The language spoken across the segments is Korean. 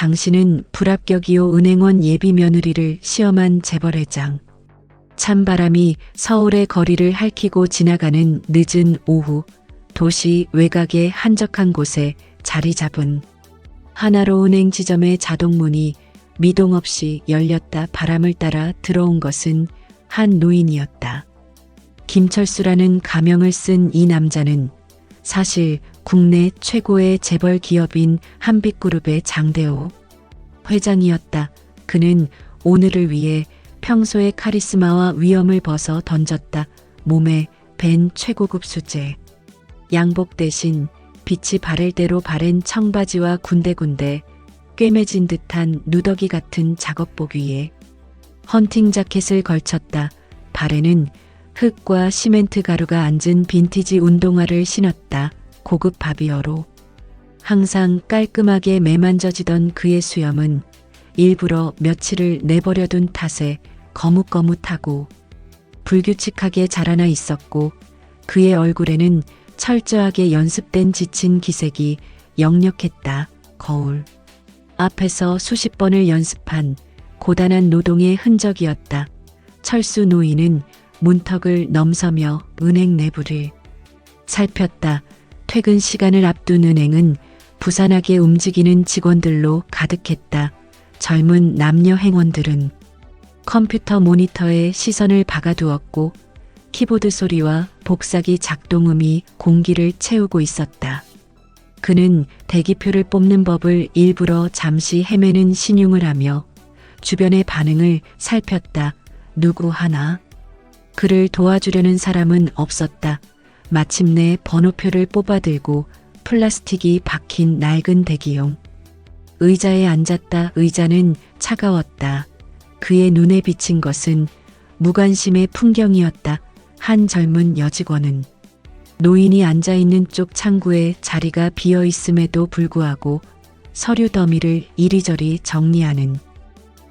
당신은 불합격이요 은행원 예비 며느리를 시험한 재벌회장. 찬바람이 서울의 거리를 핥히고 지나가는 늦은 오후, 도시 외곽의 한적한 곳에 자리 잡은 하나로 은행 지점의 자동문이 미동 없이 열렸다. 바람을 따라 들어온 것은 한 노인이었다. 김철수라는 가명을 쓴 이 남자는 사실 국내 최고의 재벌 기업인 한빛그룹의 장대호 회장이었다. 그는 오늘을 위해 평소의 카리스마와 위엄을 벗어 던졌다. 몸에 밴 최고급 수제. 양복 대신 빛이 바랄 대로 바랜 청바지와 군데군데 꿰매진 듯한 누더기 같은 작업복 위에 헌팅 자켓을 걸쳤다. 발에는 흙과 시멘트 가루가 앉은 빈티지 운동화를 신었다. 고급 바비어로. 항상 깔끔하게 매만져지던 그의 수염은 일부러 며칠을 내버려둔 탓에 거뭇거뭇하고 불규칙하게 자라나 있었고, 그의 얼굴에는 철저하게 연습된 지친 기색이 역력했다. 거울 앞에서 수십 번을 연습한 고단한 노동의 흔적이었다. 철수 노인은 문턱을 넘서며 은행 내부를 살폈다. 퇴근 시간을 앞둔 은행은 부산하게 움직이는 직원들로 가득했다. 젊은 남녀 행원들은 컴퓨터 모니터에 시선을 박아두었고, 키보드 소리와 복사기 작동음이 공기를 채우고 있었다. 그는 대기표를 뽑는 법을 일부러 잠시 헤매는 신용을 하며 주변의 반응을 살폈다. 누구 하나 그를 도와주려는 사람은 없었다. 마침내 번호표를 뽑아들고 플라스틱이 박힌 낡은 대기용 의자에 앉았다. 의자는 차가웠다. 그의 눈에 비친 것은 무관심의 풍경이었다. 한 젊은 여직원은 노인이 앉아있는 쪽 창구에 자리가 비어 있음에도 불구하고 서류 더미를 이리저리 정리하는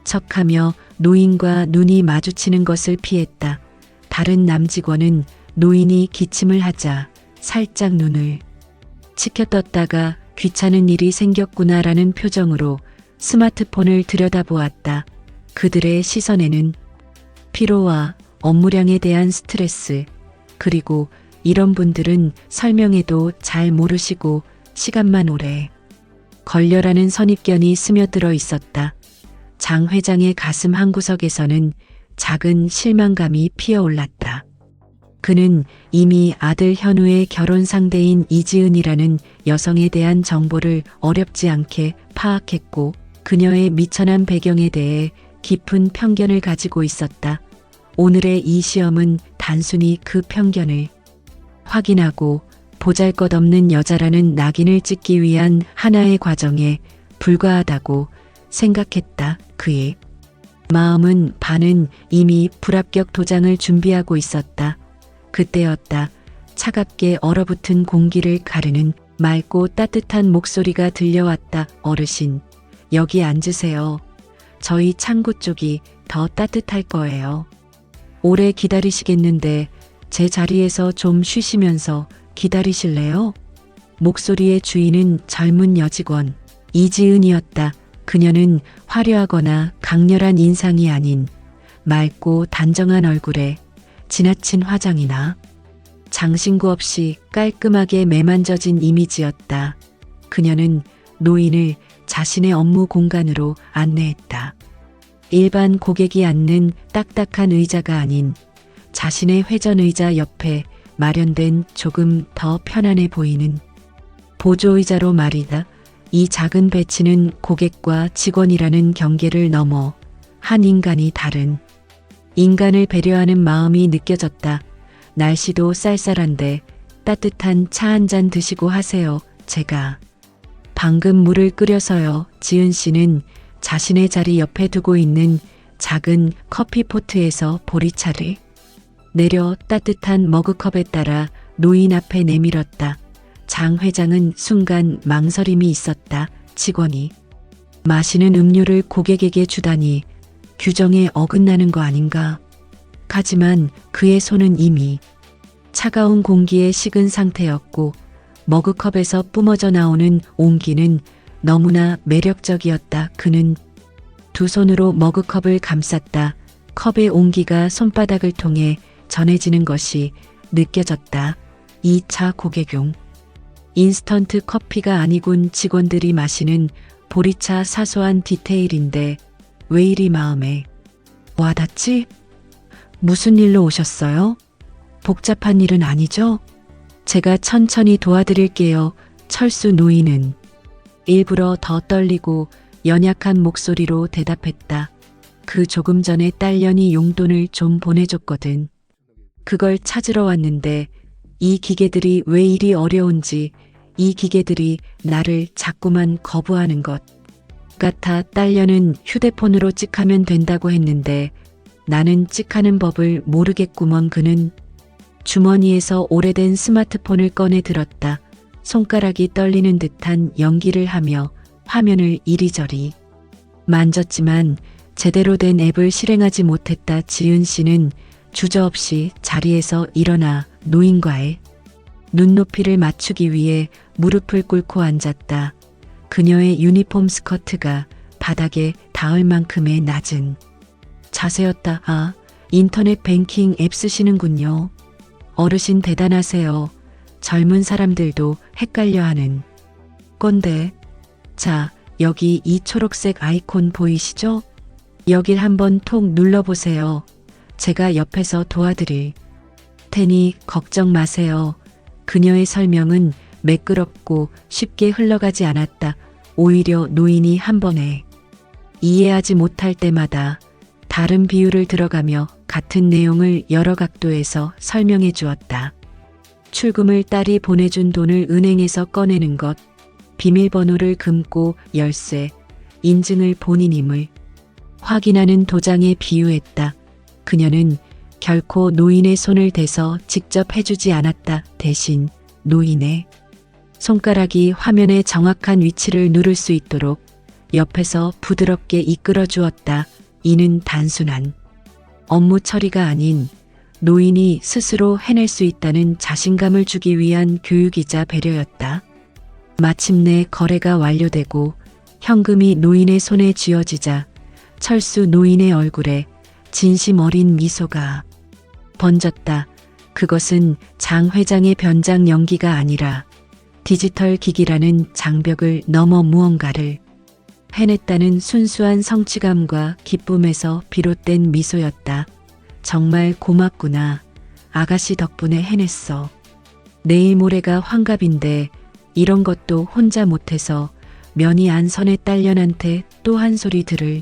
척하며 노인과 눈이 마주치는 것을 피했다. 다른 남직원은 노인이 기침을 하자 살짝 눈을 치켜떴다가 귀찮은 일이 생겼구나라는 표정으로 스마트폰을 들여다보았다. 그들의 시선에는 피로와 업무량에 대한 스트레스, 그리고 이런 분들은 설명해도 잘 모르시고 시간만 오래 걸려라는 선입견이 스며들어 있었다. 장 회장의 가슴 한구석에서는 작은 실망감이 피어올랐다. 그는 이미 아들 현우의 결혼 상대인 이지은이라는 여성에 대한 정보를 어렵지 않게 파악했고, 그녀의 미천한 배경에 대해 깊은 편견을 가지고 있었다. 오늘의 이 시험은 단순히 그 편견을 확인하고 보잘것없는 여자라는 낙인을 찍기 위한 하나의 과정에 불과하다고 생각했다. 그의 마음은 반은 이미 불합격 도장을 준비하고 있었다. 그때였다. 차갑게 얼어붙은 공기를 가르는 맑고 따뜻한 목소리가 들려왔다. 어르신, 여기 앉으세요. 저희 창구 쪽이 더 따뜻할 거예요. 오래 기다리시겠는데 제 자리에서 좀 쉬시면서 기다리실래요? 목소리의 주인은 젊은 여직원 이지은이었다. 그녀는 화려하거나 강렬한 인상이 아닌 맑고 단정한 얼굴에 지나친 화장이나 장신구 없이 깔끔하게 매만져진 이미지였다. 그녀는 노인을 자신의 업무 공간으로 안내했다. 일반 고객이 앉는 딱딱한 의자가 아닌 자신의 회전 의자 옆에 마련된 조금 더 편안해 보이는 보조의자로 말이다. 이 작은 배치는 고객과 직원이라는 경계를 넘어 한 인간이 다른 인간을 배려하는 마음이 느껴졌다. 날씨도 쌀쌀한데 따뜻한 차 한 잔 드시고 하세요. 제가 방금 물을 끓여서요. 지은 씨는 자신의 자리 옆에 두고 있는 작은 커피포트에서 보리차를 내려 따뜻한 머그컵에 따라 노인 앞에 내밀었다. 장 회장은 순간 망설임이 있었다. 직원이 마시는 음료를 고객에게 주다니 규정에 어긋나는 거 아닌가. 하지만 그의 손은 이미 차가운 공기에 식은 상태였고, 머그컵에서 뿜어져 나오는 온기는 너무나 매력적이었다. 그는 두 손으로 머그컵을 감쌌다. 컵의 온기가 손바닥을 통해 전해지는 것이 느껴졌다. 2차 고객용. 인스턴트 커피가 아니군. 직원들이 마시는 보리차. 사소한 디테일인데 왜 이리 마음에 와닿지? 무슨 일로 오셨어요? 복잡한 일은 아니죠? 제가 천천히 도와드릴게요. 철수 노인은 일부러 더 떨리고 연약한 목소리로 대답했다. 그 조금 전에 딸년이 용돈을 좀 보내줬거든. 그걸 찾으러 왔는데 이 기계들이 왜 이리 어려운지, 이 기계들이 나를 자꾸만 거부하는 것 같아. 딸년은 휴대폰으로 찍하면 된다고 했는데 나는 찍하는 법을 모르겠구먼. 그는 주머니에서 오래된 스마트폰을 꺼내 들었다. 손가락이 떨리는 듯한 연기를 하며 화면을 이리저리 만졌지만 제대로 된 앱을 실행하지 못했다. 지은 씨는 주저없이 자리에서 일어나 노인과의 눈높이를 맞추기 위해 무릎을 꿇고 앉았다. 그녀의 유니폼 스커트가 바닥에 닿을 만큼의 낮은 자세였다. 아, 인터넷 뱅킹 앱 쓰시는군요. 어르신 대단하세요. 젊은 사람들도 헷갈려하는 건데. 자, 여기 이 초록색 아이콘 보이시죠? 여길 한번 톡 눌러보세요. 제가 옆에서 도와드릴 테니 걱정 마세요. 그녀의 설명은 매끄럽고 쉽게 흘러가지 않았다. 오히려 노인이 한 번에 이해하지 못할 때마다 다른 비유를 들어가며 같은 내용을 여러 각도에서 설명해 주었다. 출금을 딸이 보내준 돈을 은행에서 꺼내는 것, 비밀번호를 금고 열쇠, 인증을 본인임을 확인하는 도장에 비유했다. 그녀는 결코 노인의 손을 대서 직접 해주지 않았다. 대신 노인의 손가락이 화면의 정확한 위치를 누를 수 있도록 옆에서 부드럽게 이끌어 주었다. 이는 단순한 업무 처리가 아닌 노인이 스스로 해낼 수 있다는 자신감을 주기 위한 교육이자 배려였다. 마침내 거래가 완료되고 현금이 노인의 손에 쥐어지자 철수 노인의 얼굴에 진심 어린 미소가 번졌다. 그것은 장 회장의 변장 연기가 아니라 디지털 기기라는 장벽을 넘어 무언가를 해냈다는 순수한 성취감과 기쁨에서 비롯된 미소였다. 정말 고맙구나. 아가씨 덕분에 해냈어. 내일 모레가 환갑인데 이런 것도 혼자 못해서 면이 안 선의 딸년한테 또 한 소리 들을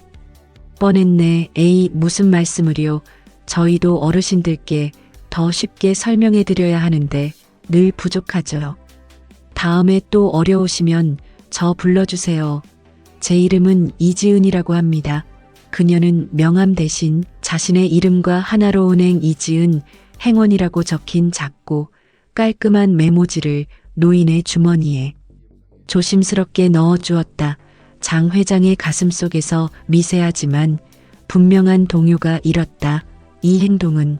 뻔했네. 에이, 무슨 말씀을요. 저희도 어르신들께 더 쉽게 설명해 드려야 하는데 늘 부족하죠. 다음에 또 어려우시면 저 불러주세요. 제 이름은 이지은이라고 합니다. 그녀는 명함 대신 자신의 이름과 하나로 은행 이지은 행원이라고 적힌 작고 깔끔한 메모지를 노인의 주머니에 조심스럽게 넣어 주었다. 장 회장의 가슴속에서 미세하지만 분명한 동요가 일었다. 이 행동은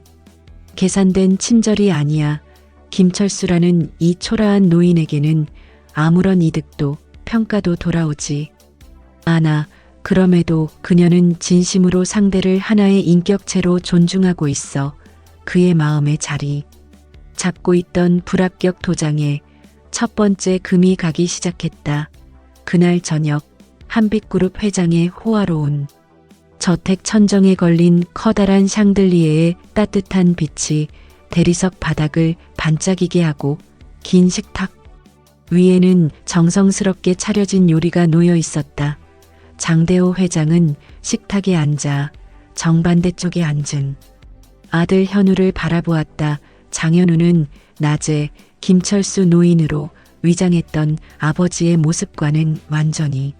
계산된 친절이 아니야. 김철수라는 이 초라한 노인에게는 아무런 이득도 평가도 돌아오지 않아. 그럼에도 그녀는 진심으로 상대를 하나의 인격체로 존중하고 있어. 그의 마음에 자리 잡고 있던 불합격 도장에 첫 번째 금이 가기 시작했다. 그날 저녁 한빛그룹 회장의 호화로운 저택 천정에 걸린 커다란 샹들리에의 따뜻한 빛이 대리석 바닥을 반짝이게 하고 긴 식탁 위에는 정성스럽게 차려진 요리가 놓여 있었다. 장대호 회장은 식탁에 앉아 정반대 쪽에 앉은 아들 현우를 바라보았다. 장현우는 낮에 김철수 노인으로 위장했던 아버지의 모습과는 완전히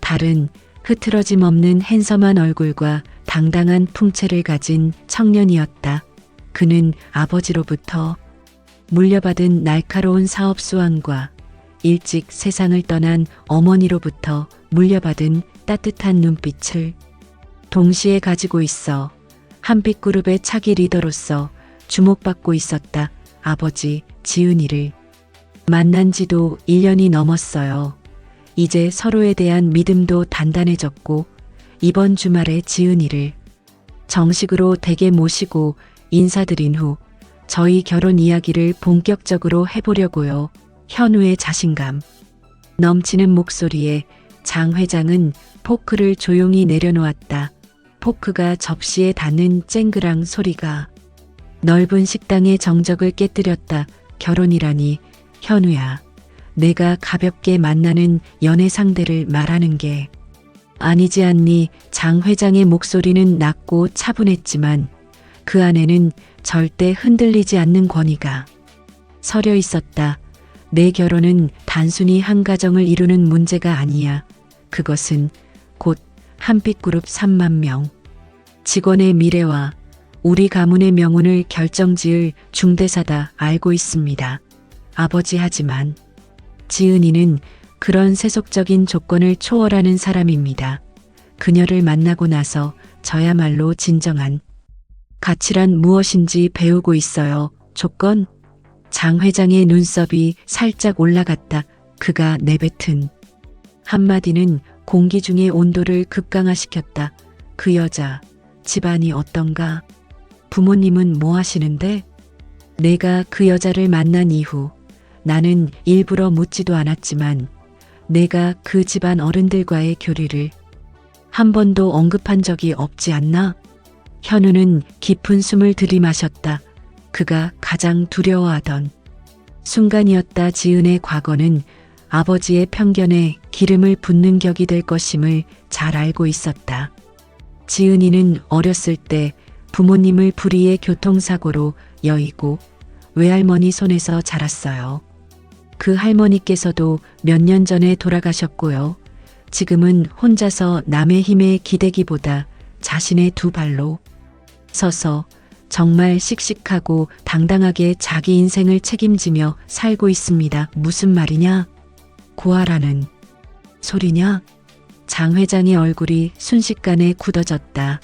다른 흐트러짐 없는 핸섬한 얼굴과 당당한 풍채를 가진 청년이었다. 그는 아버지로부터 물려받은 날카로운 사업 수완과 일찍 세상을 떠난 어머니로부터 물려받은 따뜻한 눈빛을 동시에 가지고 있어 한빛그룹의 차기 리더로서 주목받고 있었다. 아버지 지은이를 만난 지도 1년이 넘었어요. 이제 서로에 대한 믿음도 단단해졌고 이번 주말에 지은이를 정식으로 댁에 모시고 인사드린 후 저희 결혼 이야기를 본격적으로 해보려고요. 현우의 자신감 넘치는 목소리에 장 회장은 포크를 조용히 내려놓았다. 포크가 접시에 닿는 쨍그랑 소리가 넓은 식당의 정적을 깨뜨렸다. 결혼이라니, 현우야. 내가 가볍게 만나는 연애 상대를 말하는 게 아니지 않니? 장 회장의 목소리는 낮고 차분했지만 그 안에는 절대 흔들리지 않는 권위가 서려 있었다. 내 결혼은 단순히 한 가정을 이루는 문제가 아니야. 그것은 곧 한빛그룹 3만 명 직원의 미래와 우리 가문의 명운을 결정지을 중대사다. 알고 있습니다. 아버지. 하지만 지은이는 그런 세속적인 조건을 초월하는 사람입니다. 그녀를 만나고 나서 저야말로 진정한 가치란 무엇인지 배우고 있어요. 조건? 장 회장의 눈썹이 살짝 올라갔다. 그가 내뱉은 한마디는 공기 중의 온도를 급강화시켰다. 그 여자, 집안이 어떤가? 부모님은 뭐 하시는데? 내가 그 여자를 만난 이후 나는 일부러 묻지도 않았지만 내가 그 집안 어른들과의 교리를 한 번도 언급한 적이 없지 않나? 현우는 깊은 숨을 들이마셨다. 그가 가장 두려워하던 순간이었다. 지은의 과거는 아버지의 편견에 기름을 붓는 격이 될 것임을 잘 알고 있었다. 지은이는 어렸을 때 부모님을 불의의 교통사고로 여의고 외할머니 손에서 자랐어요. 그 할머니께서도 몇 년 전에 돌아가셨고요. 지금은 혼자서 남의 힘에 기대기보다 자신의 두 발로 서서 정말 씩씩하고 당당하게 자기 인생을 책임지며 살고 있습니다. 무슨 말이냐? 구하라는 소리냐? 장 회장의 얼굴이 순식간에 굳어졌다.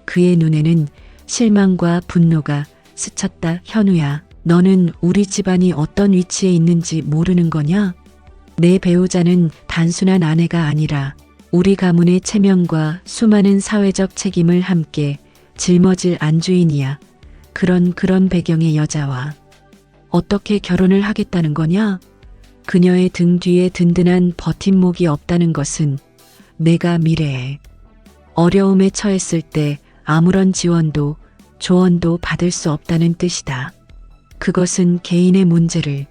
그의 눈에는 실망과 분노가 스쳤다. 현우야, 너는 우리 집안이 어떤 위치에 있는지 모르는 거냐? 내 배우자는 단순한 아내가 아니라 우리 가문의 체면과 수많은 사회적 책임을 함께 짊어질 안주인이야. 그런 배경의 여자와 어떻게 결혼을 하겠다는 거냐? 그녀의 등 뒤에 든든한 버팀목이 없다는 것은 내가 미래에 어려움에 처했을 때 아무런 지원도 조언도 받을 수 없다는 뜻이다. 그것은 개인의 문제를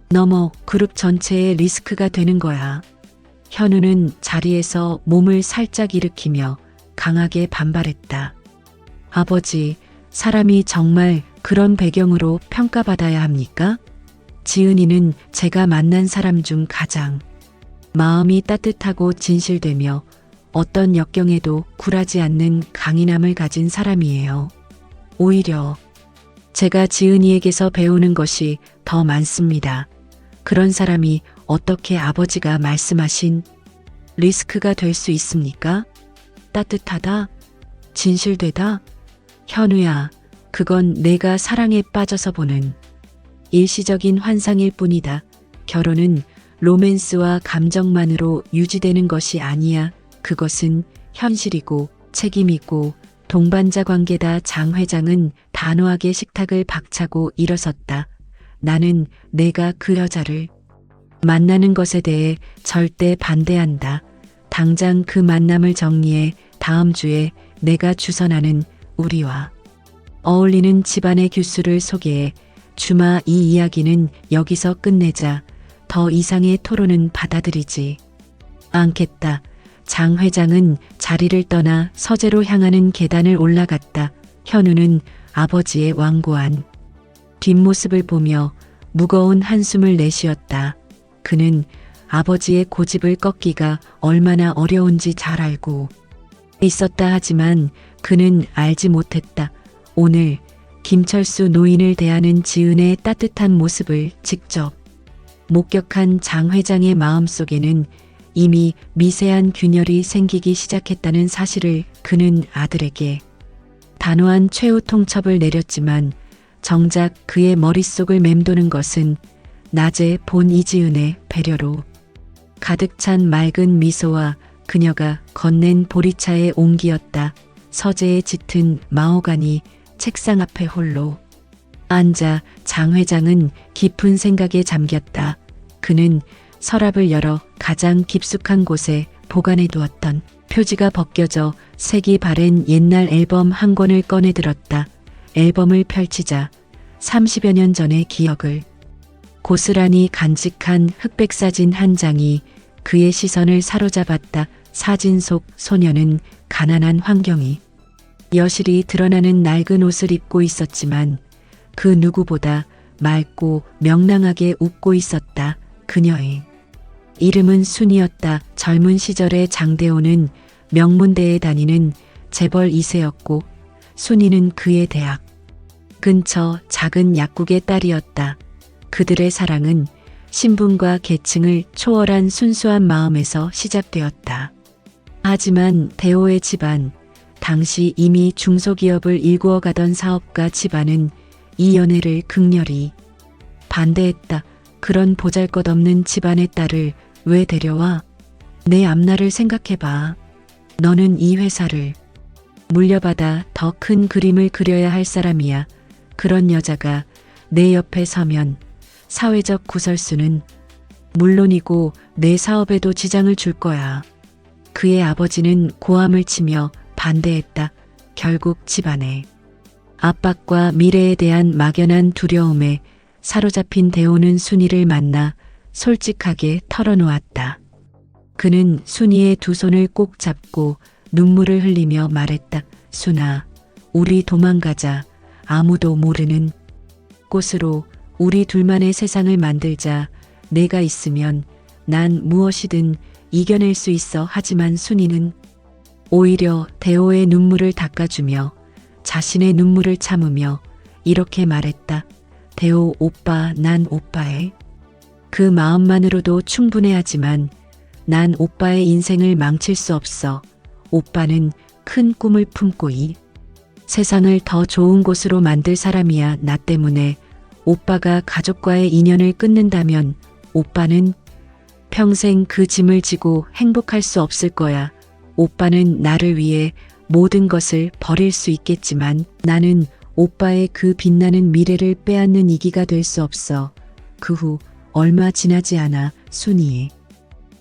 넘어 그룹 전체의 리스크가 되는 거야. 현우는 자리에서 몸을 살짝 일으키며 강하게 반발했다. 아버지, 사람이 정말 그런 배경으로 평가받아야 합니까? 지은이는 제가 만난 사람 중 가장 마음이 따뜻하고 진실되며 어떤 역경에도 굴하지 않는 강인함을 가진 사람이에요. 오히려 제가 지은이에게서 배우는 것이 더 많습니다. 그런 사람이 어떻게 아버지가 말씀하신 리스크가 될 수 있습니까? 따뜻하다? 진실되다? 현우야, 그건 내가 사랑에 빠져서 보는 일시적인 환상일 뿐이다. 결혼은 로맨스와 감정만으로 유지되는 것이 아니야. 그것은 현실이고 책임이고 동반자 관계다. 장 회장은 단호하게 식탁을 박차고 일어섰다. 나는 내가 그 여자를 만나는 것에 대해 절대 반대한다. 당장 그 만남을 정리해 다음 주에 내가 주선하는 우리와 어울리는 집안의 규수를 소개해 주마. 이 이야기는 여기서 끝내자. 더 이상의 토론은 받아들이지 않겠다. 장 회장은 자리를 떠나 서재로 향하는 계단을 올라갔다. 현우는 아버지의 완고한 뒷모습을 보며 무거운 한숨을 내쉬었다. 그는 아버지의 고집을 꺾기가 얼마나 어려운지 잘 알고 있었다. 하지만 그는 알지 못했다. 오늘 김철수 노인을 대하는 지은의 따뜻한 모습을 직접 목격한 장 회장의 마음속에는 이미 미세한 균열이 생기기 시작했다는 사실을 그는 아들에게 단호한 최후 통첩을 내렸지만 정작 그의 머릿속을 맴도는 것은 낮에 본 이지은의 배려로 가득 찬 맑은 미소와 그녀가 건넨 보리차의 온기였다. 서재에 짙은 마호가니 책상 앞에 홀로 앉아 장 회장은 깊은 생각에 잠겼다. 그는 서랍을 열어 가장 깊숙한 곳에 보관해 두었던 표지가 벗겨져 색이 바랜 옛날 앨범 한 권을 꺼내 들었다. 앨범을 펼치자 30여 년 전의 기억을 고스란히 간직한 흑백 사진 한 장이 그의 시선을 사로잡았다. 사진 속 소녀는 가난한 환경이 여실히 드러나는 낡은 옷을 입고 있었지만 그 누구보다 맑고 명랑하게 웃고 있었다. 그녀의 이름은 순이었다. 젊은 시절의 장대호는 명문대에 다니는 재벌 2세였고 순이는 그의 대학 근처 작은 약국의 딸이었다. 그들의 사랑은 신분과 계층을 초월한 순수한 마음에서 시작되었다. 하지만 대호의 집안, 당시 이미 중소기업을 일구어가던 사업가 집안은 이 연애를 극렬히 반대했다. 그런 보잘것없는 집안의 딸을 왜 데려와? 내 앞날을 생각해봐. 너는 이 회사를 물려받아 더 큰 그림을 그려야 할 사람이야. 그런 여자가 내 옆에 서면 사회적 구설수는 물론이고 내 사업에도 지장을 줄 거야. 그의 아버지는 고함을 치며 반대했다. 결국 집안의 압박과 미래에 대한 막연한 두려움에 사로잡힌 대호는 순이를 만나 솔직하게 털어놓았다. 그는 순이의 두 손을 꼭 잡고 눈물을 흘리며 말했다. 순아, 우리 도망가자. 아무도 모르는 곳으로 우리 둘만의 세상을 만들자. 내가 있으면 난 무엇이든 이겨낼 수 있어. 하지만 순이는 오히려 대호의 눈물을 닦아주며 자신의 눈물을 참으며 이렇게 말했다. 대호 오빠, 난 오빠의 그 마음만으로도 충분해하지만 난 오빠의 인생을 망칠 수 없어. 오빠는 큰 꿈을 품고 이 세상을 더 좋은 곳으로 만들 사람이야. 나 때문에 오빠가 가족과의 인연을 끊는다면 오빠는 평생 그 짐을 지고 행복할 수 없을 거야. 오빠는 나를 위해 모든 것을 버릴 수 있겠지만 나는 오빠의 그 빛나는 미래를 빼앗는 이기가 될 수 없어. 그 후 얼마 지나지 않아 순이의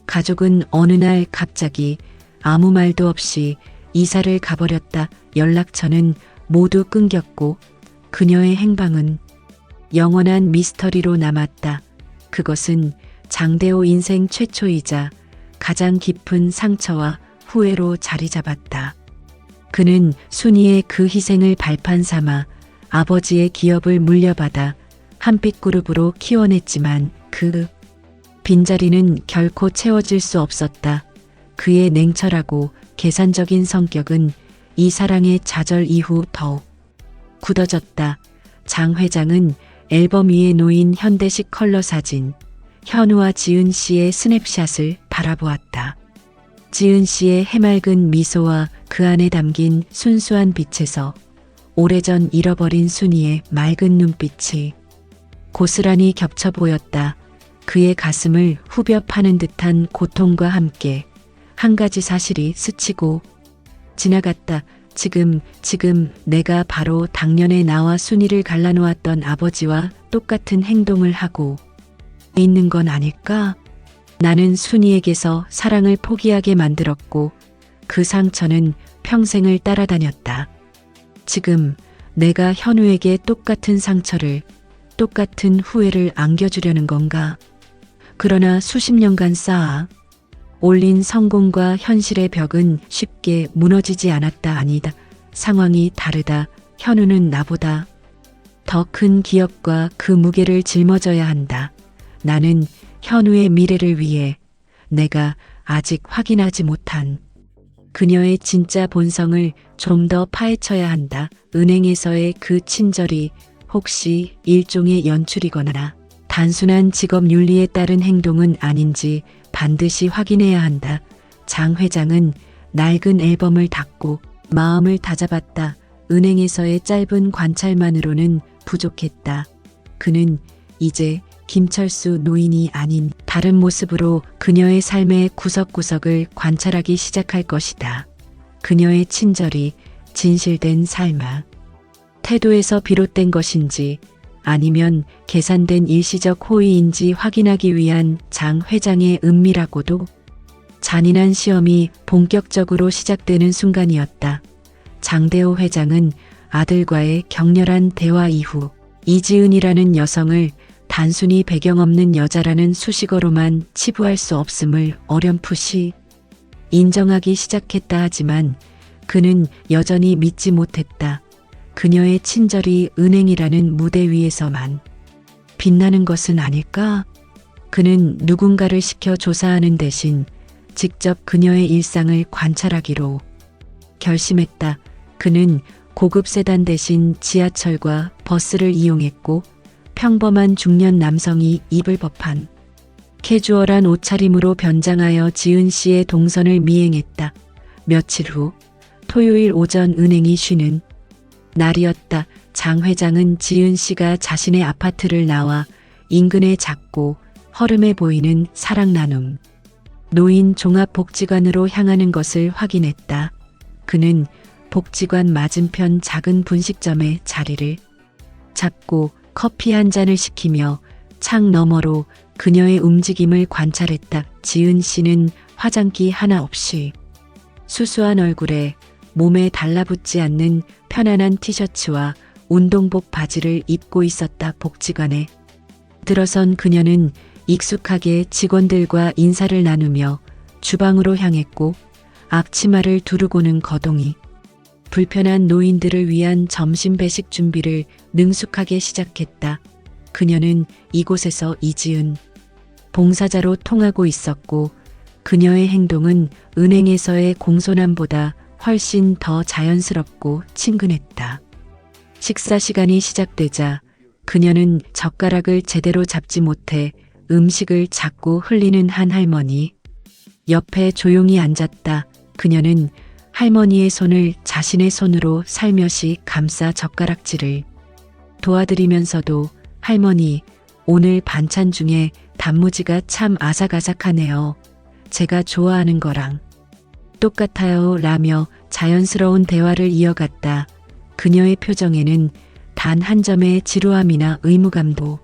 가족은 어느 날 갑자기 아무 말도 없이 이사를 가버렸다. 연락처는 모두 끊겼고 그녀의 행방은 영원한 미스터리로 남았다. 그것은 장대호 인생 최초이자 가장 깊은 상처와 후회로 자리 잡았다. 그는 순이의 그 희생을 발판 삼아 아버지의 기업을 물려받아 한빛그룹으로 키워냈지만 그 빈자리는 결코 채워질 수 없었다. 그의 냉철하고 계산적인 성격은 이 사랑의 좌절 이후 더욱 굳어졌다. 장 회장은 앨범 위에 놓인 현대식 컬러 사진, 현우와 지은 씨의 스냅샷을 바라보았다. 지은 씨의 해맑은 미소와 그 안에 담긴 순수한 빛에서 오래전 잃어버린 순이의 맑은 눈빛이 고스란히 겹쳐 보였다. 그의 가슴을 후벼 파는 듯한 고통과 함께 한 가지 사실이 스치고 지나갔다. 지금 내가 바로 당년에 나와 순이를 갈라놓았던 아버지와 똑같은 행동을 하고 있는 건 아닐까? 나는 순이에게서 사랑을 포기하게 만들었고 그 상처는 평생을 따라다녔다. 지금 내가 현우에게 똑같은 상처를, 똑같은 후회를 안겨주려는 건가? 그러나 수십 년간 쌓아 올린 성공과 현실의 벽은 쉽게 무너지지 않았다. 아니다. 상황이 다르다. 현우는 나보다 더 큰 기업과 그 무게를 짊어져야 한다. 나는 현우의 미래를 위해 내가 아직 확인하지 못한 그녀의 진짜 본성을 좀 더 파헤쳐야 한다. 은행에서의 그 친절이 혹시 일종의 연출이거나 단순한 직업 윤리에 따른 행동은 아닌지 반드시 확인해야 한다. 장 회장은 낡은 앨범을 닫고 마음을 다잡았다. 은행에서의 짧은 관찰만으로는 부족했다. 그는 이제 김철수 노인이 아닌 다른 모습으로 그녀의 삶의 구석구석을 관찰하기 시작할 것이다. 그녀의 친절이 진실된 삶아. 태도에서 비롯된 것인지 아니면 계산된 일시적 호의인지 확인하기 위한 장 회장의 은밀하고도 잔인한 시험이 본격적으로 시작되는 순간이었다. 장대호 회장은 아들과의 격렬한 대화 이후 이지은이라는 여성을 단순히 배경 없는 여자라는 수식어로만 치부할 수 없음을 어렴풋이 인정하기 시작했다 하지만 그는 여전히 믿지 못했다. 그녀의 친절이 은행이라는 무대 위에서만 빛나는 것은 아닐까? 그는 누군가를 시켜 조사하는 대신 직접 그녀의 일상을 관찰하기로 결심했다. 그는 고급 세단 대신 지하철과 버스를 이용했고 평범한 중년 남성이 입을 법한 캐주얼한 옷차림으로 변장하여 지은 씨의 동선을 미행했다. 며칠 후 토요일 오전 은행이 쉬는 날이었다. 장 회장은 지은 씨가 자신의 아파트를 나와 인근의 작고 허름해 보이는 사랑나눔 노인 종합복지관으로 향하는 것을 확인했다. 그는 복지관 맞은편 작은 분식점에 자리를 잡고 커피 한 잔을 시키며 창 너머로 그녀의 움직임을 관찰했다. 지은 씨는 화장기 하나 없이 수수한 얼굴에 몸에 달라붙지 않는 편안한 티셔츠와 운동복 바지를 입고 있었다. 복지관에 들어선 그녀는 익숙하게 직원들과 인사를 나누며 주방으로 향했고 앞치마를 두르고는 거동이 불편한 노인들을 위한 점심 배식 준비를 능숙하게 시작했다. 그녀는 이곳에서 이지은 봉사자로 통하고 있었고 그녀의 행동은 은행에서의 공손함보다 훨씬 더 자연스럽고 친근했다. 식사 시간이 시작되자 그녀는 젓가락을 제대로 잡지 못해 음식을 자꾸 흘리는 한 할머니 옆에 조용히 앉았다. 그녀는 할머니의 손을 자신의 손으로 살며시 감싸 젓가락질을 도와드리면서도 할머니, 오늘 반찬 중에 단무지가 참 아삭아삭하네요. 제가 좋아하는 거랑 똑같아요 라며 자연스러운 대화를 이어갔다. 그녀의 표정에는 단 한 점의 지루함이나 의무감도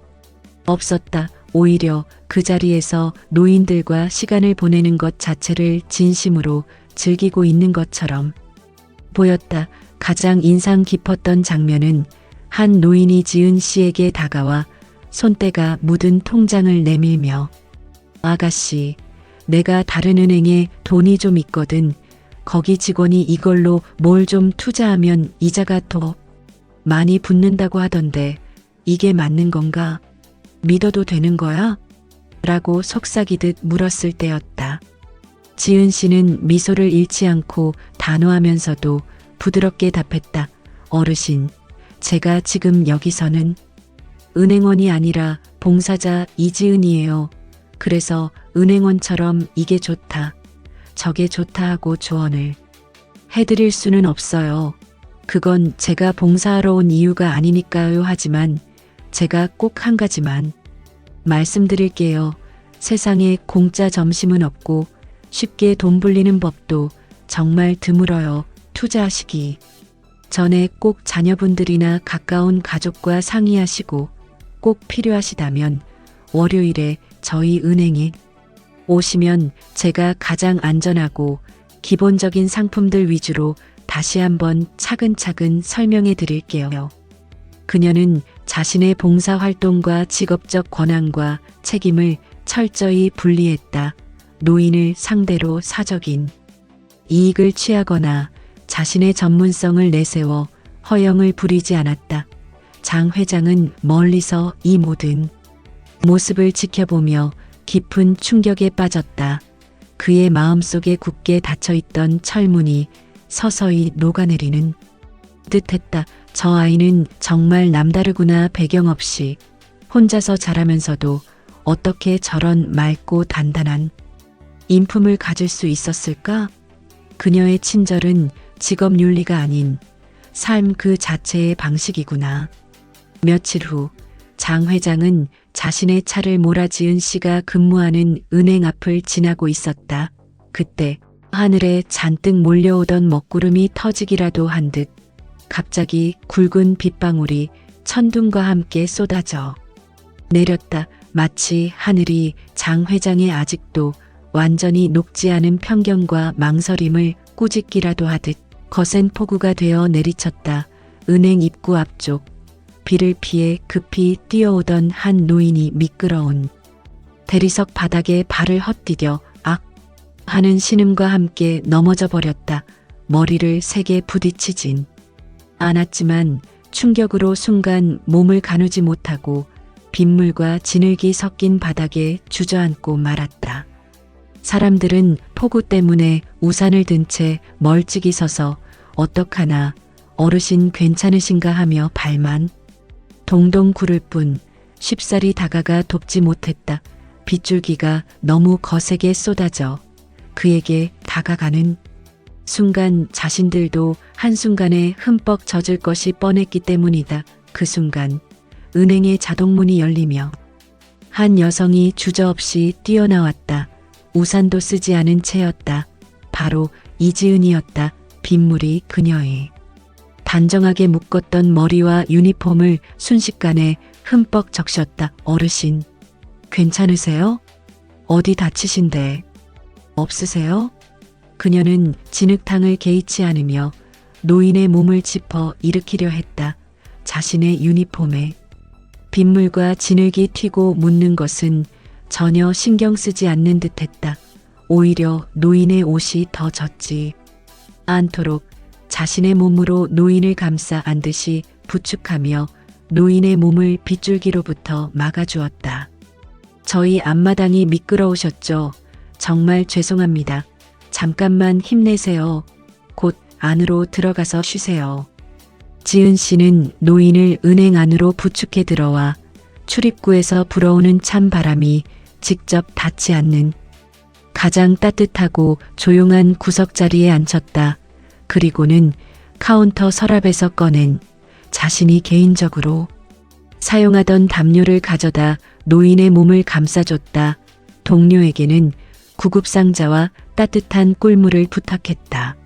없었다. 오히려 그 자리에서 노인들과 시간을 보내는 것 자체를 진심으로 즐기고 있는 것처럼 보였다. 가장 인상 깊었던 장면은 한 노인이 지은 씨에게 다가와 손때가 묻은 통장을 내밀며 아가씨, 내가 다른 은행에 돈이 좀 있거든. 거기 직원이 이걸로 뭘 좀 투자하면 이자가 더 많이 붙는다고 하던데 이게 맞는 건가? 믿어도 되는 거야? 라고 속삭이듯 물었을 때였다. 지은 씨는 미소를 잃지 않고 단호하면서도 부드럽게 답했다. 어르신, 제가 지금 여기서는 은행원이 아니라 봉사자 이지은이에요. 그래서 은행원처럼 이게 좋다, 저게 좋다 하고 조언을 해드릴 수는 없어요. 그건 제가 봉사하러 온 이유가 아니니까요. 하지만 제가 꼭 한 가지만 말씀드릴게요. 세상에 공짜 점심은 없고 쉽게 돈 불리는 법도 정말 드물어요. 투자하시기 전에 꼭 자녀분들이나 가까운 가족과 상의하시고 꼭 필요하시다면 월요일에 저희 은행에 오시면 제가 가장 안전하고 기본적인 상품들 위주로 다시 한번 차근차근 설명해 드릴게요. 그녀는 자신의 봉사활동과 직업적 권한과 책임을 철저히 분리했다. 노인을 상대로 사적인 이익을 취하거나 자신의 전문성을 내세워 허영을 부리지 않았다. 장 회장은 멀리서 이 모든 모습을 지켜보며 깊은 충격에 빠졌다. 그의 마음속에 굳게 닫혀있던 철문이 서서히 녹아내리는 듯했다. 저 아이는 정말 남다르구나. 배경 없이 혼자서 자라면서도 어떻게 저런 맑고 단단한 인품을 가질 수 있었을까? 그녀의 친절은 직업 윤리가 아닌 삶 그 자체의 방식이구나. 며칠 후 장 회장은 자신의 차를 몰아 지은 씨가 근무하는 은행 앞을 지나고 있었다. 그때 하늘에 잔뜩 몰려오던 먹구름이 터지기라도 한 듯 갑자기 굵은 빗방울이 천둥과 함께 쏟아져 내렸다. 마치 하늘이 장 회장의 아직도 완전히 녹지 않은 편견과 망설임을 꾸짖기라도 하듯 거센 폭우가 되어 내리쳤다. 은행 입구 앞쪽 비를 피해 급히 뛰어오던 한 노인이 미끄러운 대리석 바닥에 발을 헛디뎌 악 하는 신음과 함께 넘어져 버렸다. 머리를 세게 부딪히진 않았지만 충격으로 순간 몸을 가누지 못하고 빗물과 진흙이 섞인 바닥에 주저앉고 말았다. 사람들은 폭우 때문에 우산을 든 채 멀찍이 서서 어떡하나 어르신 괜찮으신가 하며 발만 동동 구를 뿐 쉽사리 다가가 돕지 못했다. 빗줄기가 너무 거세게 쏟아져 그에게 다가가는 순간 자신들도 한순간에 흠뻑 젖을 것이 뻔했기 때문이다. 그 순간 은행의 자동문이 열리며 한 여성이 주저없이 뛰어나왔다. 우산도 쓰지 않은 채였다. 바로 이지은이었다. 빗물이 그녀의 단정하게 묶었던 머리와 유니폼을 순식간에 흠뻑 적셨다. 어르신, 괜찮으세요? 어디 다치신데? 없으세요? 그녀는 진흙탕을 개의치 않으며 노인의 몸을 짚어 일으키려 했다. 자신의 유니폼에 빗물과 진흙이 튀고 묻는 것은 전혀 신경 쓰지 않는 듯했다. 오히려 노인의 옷이 더 젖지 않도록 자신의 몸으로 노인을 감싸 안듯이 부축하며 노인의 몸을 빗줄기로부터 막아주었다. 저희 앞마당이 미끄러우셨죠? 정말 죄송합니다. 잠깐만 힘내세요. 곧 안으로 들어가서 쉬세요. 지은 씨는 노인을 은행 안으로 부축해 들어와 출입구에서 불어오는 찬 바람이 직접 닿지 않는 가장 따뜻하고 조용한 구석자리에 앉혔다. 그리고는 카운터 서랍에서 꺼낸 자신이 개인적으로 사용하던 담요를 가져다 노인의 몸을 감싸줬다. 동료에게는 구급상자와 따뜻한 꿀물을 부탁했다.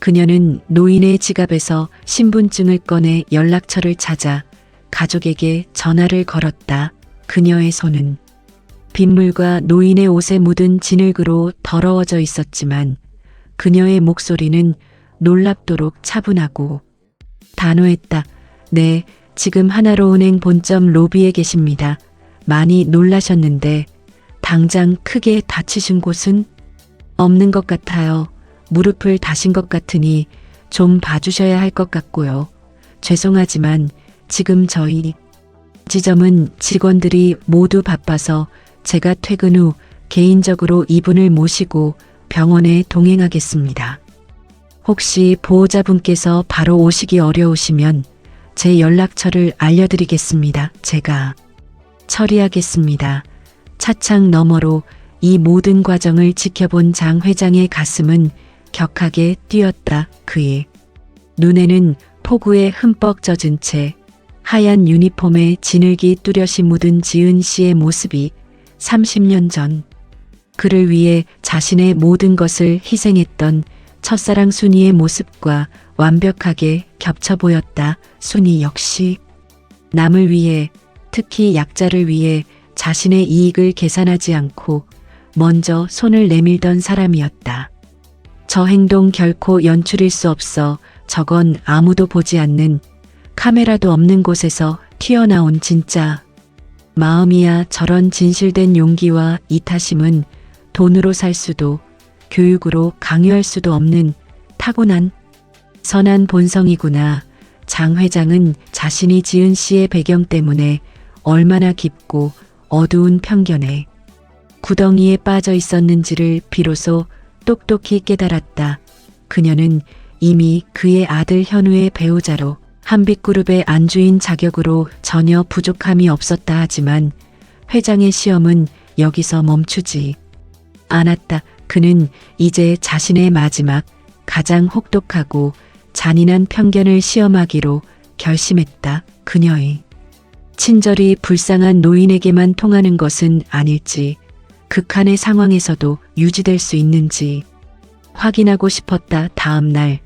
그녀는 노인의 지갑에서 신분증을 꺼내 연락처를 찾아 가족에게 전화를 걸었다. 그녀의 손은 빗물과 노인의 옷에 묻은 진흙으로 더러워져 있었지만 그녀의 목소리는 놀랍도록 차분하고 단호했다. 네, 지금 하나로은행 본점 로비에 계십니다. 많이 놀라셨는데 당장 크게 다치신 곳은 없는 것 같아요. 무릎을 다신 것 같으니 좀 봐주셔야 할 것 같고요. 죄송하지만 지금 저희 지점은 직원들이 모두 바빠서 제가 퇴근 후 개인적으로 이분을 모시고 병원에 동행하겠습니다. 혹시 보호자분께서 바로 오시기 어려우시면 제 연락처를 알려드리겠습니다. 제가 처리하겠습니다. 차창 너머로 이 모든 과정을 지켜본 장 회장의 가슴은 격하게 뛰었다. 그의 눈에는 폭우에 흠뻑 젖은 채 하얀 유니폼에 진흙이 뚜렷이 묻은 지은 씨의 모습이 30년 전 그를 위해 자신의 모든 것을 희생했던 첫사랑 순이의 모습과 완벽하게 겹쳐 보였다. 순이 역시 남을 위해, 특히 약자를 위해 자신의 이익을 계산하지 않고 먼저 손을 내밀던 사람이었다. 저 행동 결코 연출일 수 없어. 저건 아무도 보지 않는 카메라도 없는 곳에서 튀어나온 진짜 마음이야. 저런 진실된 용기와 이타심은 돈으로 살 수도 교육으로 강요할 수도 없는 타고난 선한 본성이구나. 장 회장은 자신이 지은 씨의 배경 때문에 얼마나 깊고 어두운 편견에 구덩이에 빠져 있었는지를 비로소 똑똑히 깨달았다. 그녀는 이미 그의 아들 현우의 배우자로 한빛그룹의 안주인 자격으로 전혀 부족함이 없었다 하지만 회장의 시험은 여기서 멈추지 않았다. 그는 이제 자신의 마지막 가장 혹독하고 잔인한 편견을 시험하기로 결심했다. 그녀의 친절이 불쌍한 노인에게만 통하는 것은 아닐지, 극한의 상황에서도 유지될 수 있는지 확인하고 싶었다. 다음 날,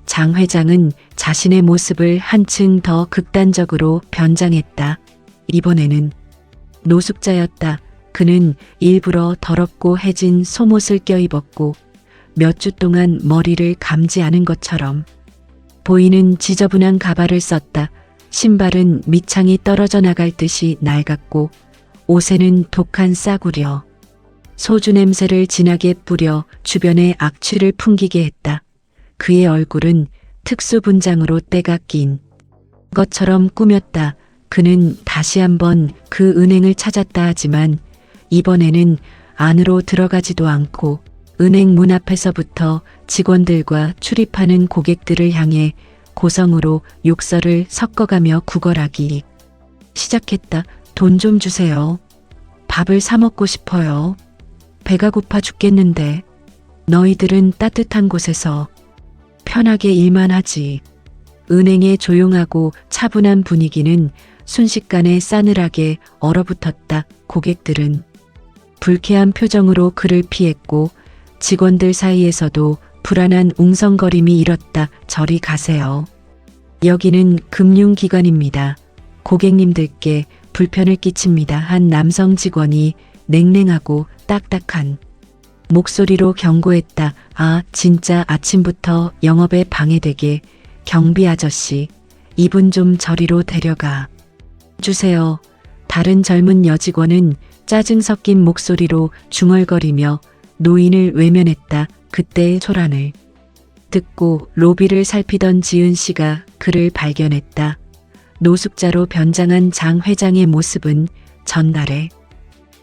장 회장은 자신의 모습을 한층 더 극단적으로 변장했다. 이번에는 노숙자였다. 그는 일부러 더럽고 해진 속옷을 껴입었고 몇 주 동안 머리를 감지 않은 것처럼 보이는 지저분한 가발을 썼다. 신발은 밑창이 떨어져 나갈 듯이 낡았고 옷에는 독한 싸구려, 소주 냄새를 진하게 뿌려 주변에 악취를 풍기게 했다. 그의 얼굴은 특수 분장으로 때가 낀 것처럼 꾸몄다. 그는 다시 한번 그 은행을 찾았다 하지만 이번에는 안으로 들어가지도 않고 은행 문 앞에서부터 직원들과 출입하는 고객들을 향해 고성으로 욕설을 섞어가며 구걸하기 시작했다. 돈 좀 주세요. 밥을 사 먹고 싶어요. 배가 고파 죽겠는데 너희들은 따뜻한 곳에서 편하게 일만 하지. 은행의 조용하고 차분한 분위기는 순식간에 싸늘하게 얼어붙었다. 고객들은 불쾌한 표정으로 그를 피했고 직원들 사이에서도 불안한 웅성거림이 일었다. 저리 가세요. 여기는 금융기관입니다. 고객님들께 불편을 끼칩니다. 한 남성 직원이 냉랭하고 딱딱한 목소리로 경고했다. 아, 진짜 아침부터 영업에 방해되게. 경비 아저씨, 이분 좀 저리로 데려가 주세요. 다른 젊은 여직원은 짜증 섞인 목소리로 중얼거리며 노인을 외면했다. 그때의 소란을 듣고 로비를 살피던 지은 씨가 그를 발견했다. 노숙자로 변장한 장 회장의 모습은 전날에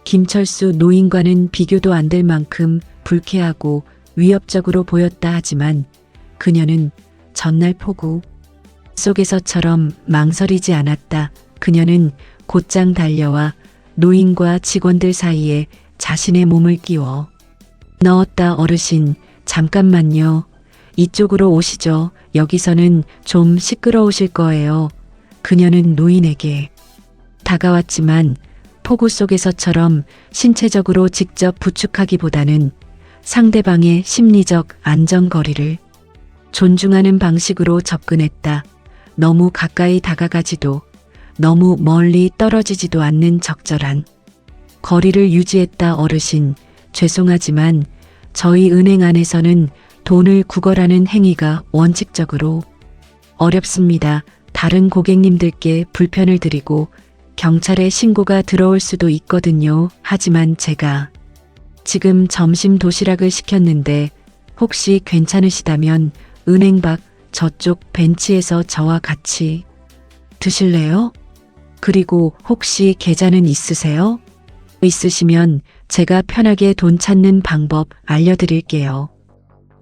김철수 노인과는 비교도 안 될 만큼 불쾌하고 위협적으로 보였다 하지만 그녀는 전날 폭우 속에서처럼 망설이지 않았다. 그녀는 곧장 달려와 노인과 직원들 사이에 자신의 몸을 끼워 넣었다. 어르신, 잠깐만요. 이쪽으로 오시죠. 여기서는 좀 시끄러우실 거예요. 그녀는 노인에게 다가왔지만 폭우 속에서처럼 신체적으로 직접 부축하기보다는 상대방의 심리적 안전거리를 존중하는 방식으로 접근했다. 너무 가까이 다가가지도 너무 멀리 떨어지지도 않는 적절한 거리를 유지했다. 어르신, 죄송하지만 저희 은행 안에서는 돈을 구걸하는 행위가 원칙적으로 어렵습니다. 다른 고객님들께 불편을 드리고 경찰에 신고가 들어올 수도 있거든요. 하지만 제가 지금 점심 도시락을 시켰는데 혹시 괜찮으시다면 은행 밖 저쪽 벤치에서 저와 같이 드실래요? 그리고 혹시 계좌는 있으세요? 있으시면 제가 편하게 돈 찾는 방법 알려드릴게요.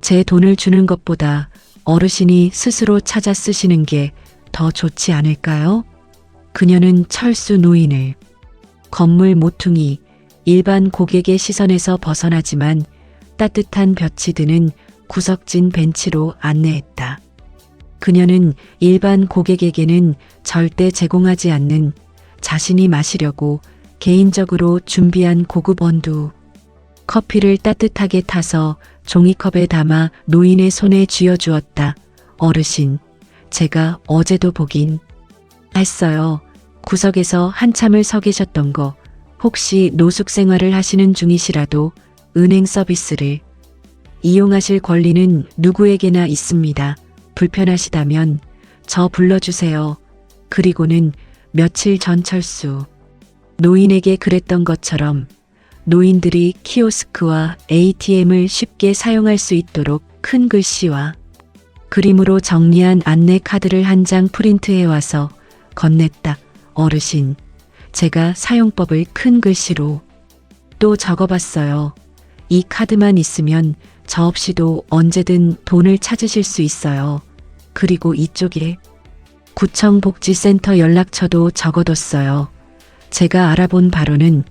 제 돈을 주는 것보다 어르신이 스스로 찾아 쓰시는 게 더 좋지 않을까요? 그녀는 철수 노인을 건물 모퉁이, 일반 고객의 시선에서 벗어나지만 따뜻한 볕이 드는 구석진 벤치로 안내했다. 그녀는 일반 고객에게는 절대 제공하지 않는 자신이 마시려고 개인적으로 준비한 고급 원두 커피를 따뜻하게 타서 종이컵에 담아 노인의 손에 쥐어주었다. 어르신, 제가 어제도 보긴 했어요. 구석에서 한참을 서 계셨던 거 혹시 노숙 생활을 하시는 중이시라도 은행 서비스를 이용하실 권리는 누구에게나 있습니다. 불편하시다면 저 불러주세요. 그리고는 며칠 전 철수 노인에게 그랬던 것처럼 노인들이 키오스크와 ATM을 쉽게 사용할 수 있도록 큰 글씨와 그림으로 정리한 안내 카드를 한 장 프린트해 와서 건넸다. 어르신, 제가 사용법을 큰 글씨로 또 적어봤어요. 이 카드만 있으면 저 없이도 언제든 돈을 찾으실 수 있어요. 그리고 이쪽에 구청복지센터 연락처도 적어뒀어요. 제가 알아본 바로는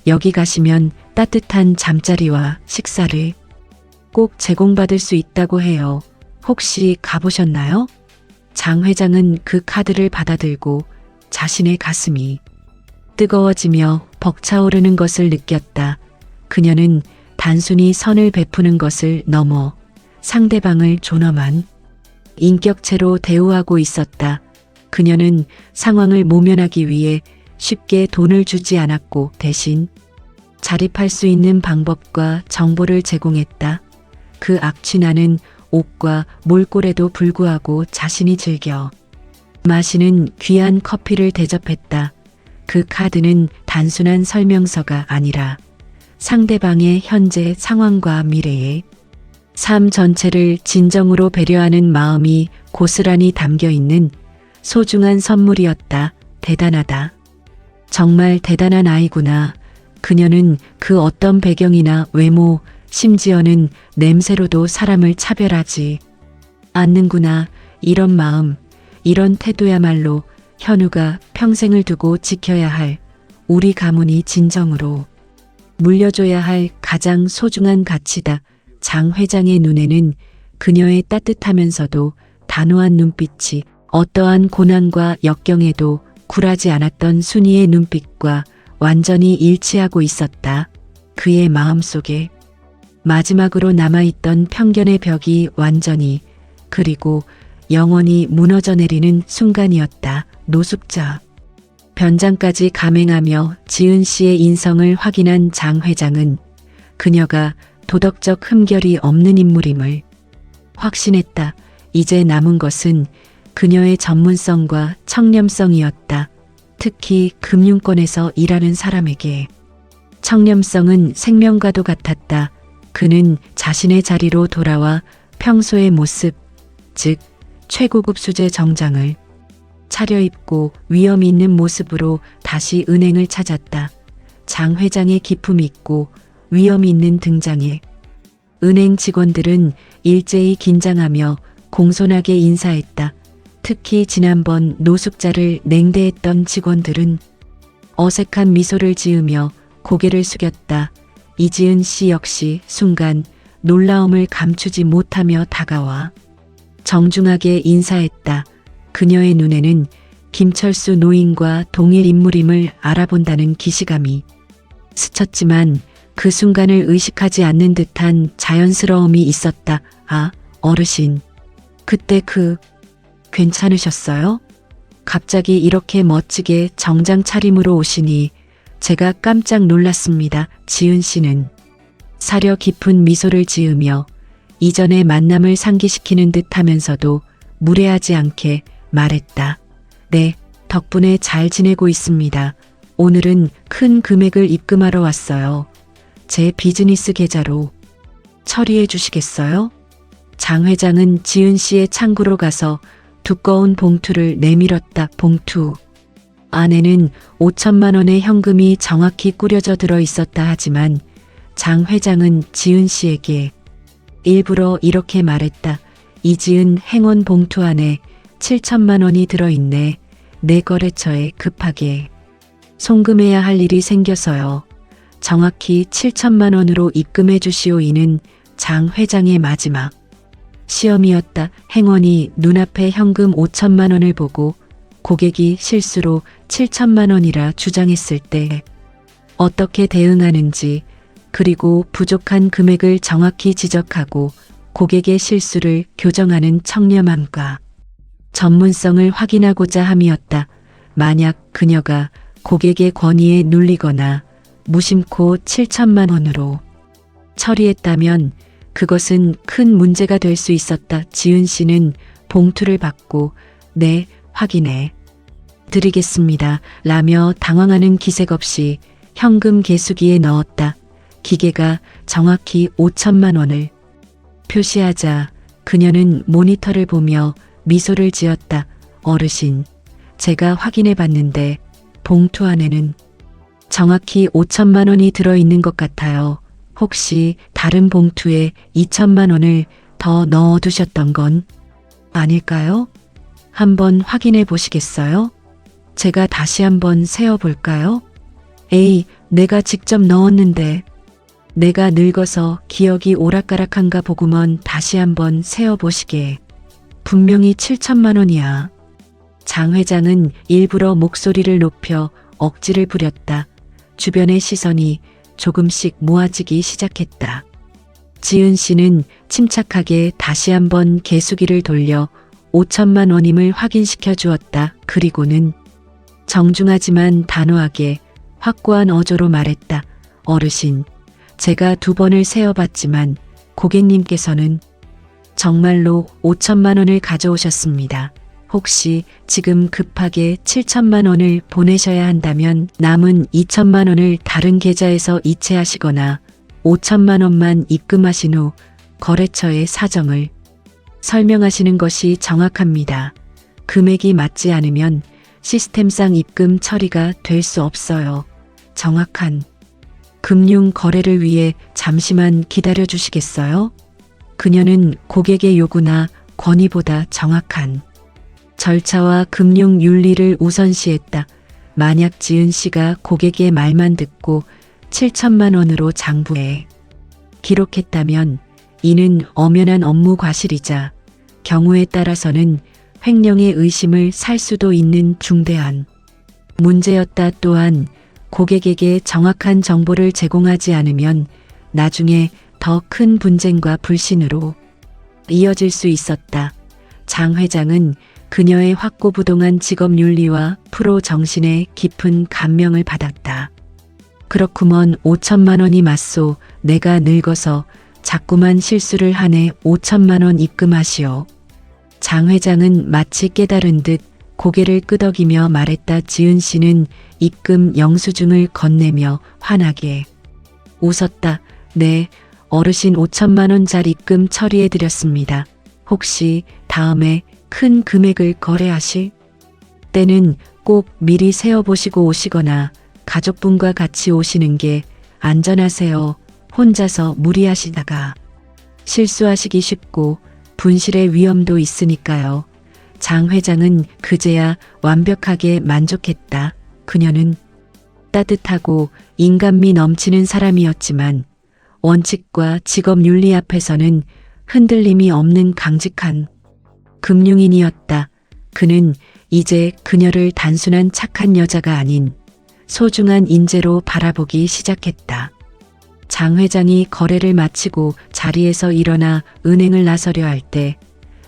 여기 가시면 따뜻한 잠자리와 식사를 꼭 제공받을 수 있다고 해요. 혹시 가보셨나요? 장 회장은 그 카드를 받아들고 자신의 가슴이 뜨거워지며 벅차오르는 것을 느꼈다. 그녀는 단순히 선을 베푸는 것을 넘어 상대방을 존엄한 인격체로 대우하고 있었다. 그녀는 상황을 모면하기 위해 쉽게 돈을 주지 않았고 대신 자립할 수 있는 방법과 정보를 제공했다. 그 악취나는 옷과 몰골에도 불구하고 자신이 즐겨 마시는 귀한 커피를 대접했다. 그 카드는 단순한 설명서가 아니라 상대방의 현재 상황과 미래의 삶 전체를 진정으로 배려하는 마음이 고스란히 담겨 있는 소중한 선물이었다. 대단하다. 정말 대단한 아이구나. 그녀는 그 어떤 배경이나 외모, 심지어는 냄새로도 사람을 차별하지 않는구나. 이런 마음, 이런 태도야말로 현우가 평생을 두고 지켜야 할 우리 가문이 진정으로 물려줘야 할 가장 소중한 가치다. 장 회장의 눈에는 그녀의 따뜻하면서도 단호한 눈빛이 어떠한 고난과 역경에도 굴하지 않았던 순이의 눈빛과 완전히 일치하고 있었다. 그의 마음속에 마지막으로 남아있던 편견의 벽이 완전히 그리고 영원히 무너져 내리는 순간이었다. 노숙자 변장까지 감행하며 지은 씨의 인성을 확인한 장 회장은 그녀가 도덕적 흠결이 없는 인물임을 확신했다. 이제 남은 것은 그녀의 전문성과 청렴성이었다. 특히 금융권에서 일하는 사람에게 청렴성은 생명과도 같았다. 그는 자신의 자리로 돌아와 평소의 모습, 즉 최고급 수제 정장을 차려입고 위험 있는 모습으로 다시 은행을 찾았다. 장 회장의 기품 있고 위험 있는 등장에 은행 직원들은 일제히 긴장하며 공손하게 인사했다. 특히 지난번 노숙자를 냉대했던 직원들은 어색한 미소를 지으며 고개를 숙였다. 이지은 씨 역시 순간 놀라움을 감추지 못하며 다가와 정중하게 인사했다. 그녀의 눈에는 김철수 노인과 동일 인물임을 알아본다는 기시감이 스쳤지만 그 순간을 의식하지 않는 듯한 자연스러움이 있었다. 아, 어르신. 그때 괜찮으셨어요? 갑자기 이렇게 멋지게 정장 차림으로 오시니 제가 깜짝 놀랐습니다. 지은 씨는 사려 깊은 미소를 지으며 이전의 만남을 상기시키는 듯 하면서도 무례하지 않게 말했다. 네, 덕분에 잘 지내고 있습니다. 오늘은 큰 금액을 입금하러 왔어요. 제 비즈니스 계좌로 처리해 주시겠어요? 장 회장은 지은 씨의 창구로 가서 두꺼운 봉투를 내밀었다. 봉투 안에는 5천만 원의 현금이 정확히 꾸려져 들어 있었다. 하지만 장 회장은 지은 씨에게 일부러 이렇게 말했다. 이지은 행운 봉투 안에 7천만 원이 들어있네. 내 거래처에 급하게 송금해야 할 일이 생겨서요. 정확히 7천만 원으로 입금해 주시오. 이는 장 회장의 마지막 시험이었다. 행원이 눈앞에 현금 5천만 원을 보고 고객이 실수로 7천만 원이라 주장했을 때 어떻게 대응하는지, 그리고 부족한 금액을 정확히 지적하고 고객의 실수를 교정하는 청렴함과 전문성을 확인하고자 함이었다. 만약 그녀가 고객의 권위에 눌리거나 무심코 7천만 원으로 처리했다면 그것은 큰 문제가 될 수 있었다. 지은 씨는 봉투를 받고 네, 확인해 드리겠습니다. 라며 당황하는 기색 없이 현금 계수기에 넣었다. 기계가 정확히 5천만 원을 표시하자 그녀는 모니터를 보며 미소를 지었다. 어르신, 제가 확인해 봤는데 봉투 안에는 정확히 5천만 원이 들어있는 것 같아요. 혹시 다른 봉투에 2천만 원을 더 넣어두셨던 건 아닐까요? 한번 확인해 보시겠어요? 제가 다시 한번 세어볼까요? 에이, 내가 직접 넣었는데. 내가 늙어서 기억이 오락가락한가 보구먼. 다시 한번 세어보시게. 분명히 7천만 원이야. 장 회장은 일부러 목소리를 높여 억지를 부렸다. 주변의 시선이 조금씩 모아지기 시작했다. 지은 씨는 침착하게 다시 한번 개수기를 돌려 5천만 원임을 확인시켜 주었다. 그리고는 정중하지만 단호하게 확고한 어조로 말했다. 어르신, 제가 2번을 세어봤지만 고객님께서는 정말로 5천만 원을 가져오셨습니다. 혹시 지금 급하게 7천만 원을 보내셔야 한다면 남은 2천만 원을 다른 계좌에서 이체하시거나 5천만 원만 입금하신 후 거래처의 사정을 설명하시는 것이 정확합니다. 금액이 맞지 않으면 시스템상 입금 처리가 될 수 없어요. 정확한 금융 거래를 위해 잠시만 기다려 주시겠어요? 그녀는 고객의 요구나 권위보다 정확한 절차와 금융 윤리를 우선시했다. 만약 지은 씨가 고객의 말만 듣고 7천만 원으로 장부에 기록했다면 이는 엄연한 업무 과실이자 경우에 따라서는 횡령의 의심을 살 수도 있는 중대한 문제였다. 또한 고객에게 정확한 정보를 제공하지 않으면 나중에 더 큰 분쟁과 불신으로 이어질 수 있었다. 장 회장은 그녀의 확고부동한 직업윤리와 프로 정신에 깊은 감명을 받았다. 그렇구먼 5천만 원이 맞소. 내가 늙어서 자꾸만 실수를 하네. 5천만 원 입금하시오. 장 회장은 마치 깨달은 듯 고개를 끄덕이며 말했다. 지은 씨는 입금 영수증을 건네며 환하게 웃었다. 네, 어르신 5천만 원짜리 입금 처리해드렸습니다. 혹시 다음에 큰 금액을 거래하실 때는 꼭 미리 세어보시고 오시거나 가족분과 같이 오시는 게 안전하세요. 혼자서 무리하시다가 실수하시기 쉽고 분실의 위험도 있으니까요. 장 회장은 그제야 완벽하게 만족했다. 그녀는 따뜻하고 인간미 넘치는 사람이었지만 원칙과 직업 윤리 앞에서는 흔들림이 없는 강직한 금융인이었다. 그는 이제 그녀를 단순한 착한 여자가 아닌 소중한 인재로 바라보기 시작했다. 장 회장이 거래를 마치고 자리에서 일어나 은행을 나서려 할 때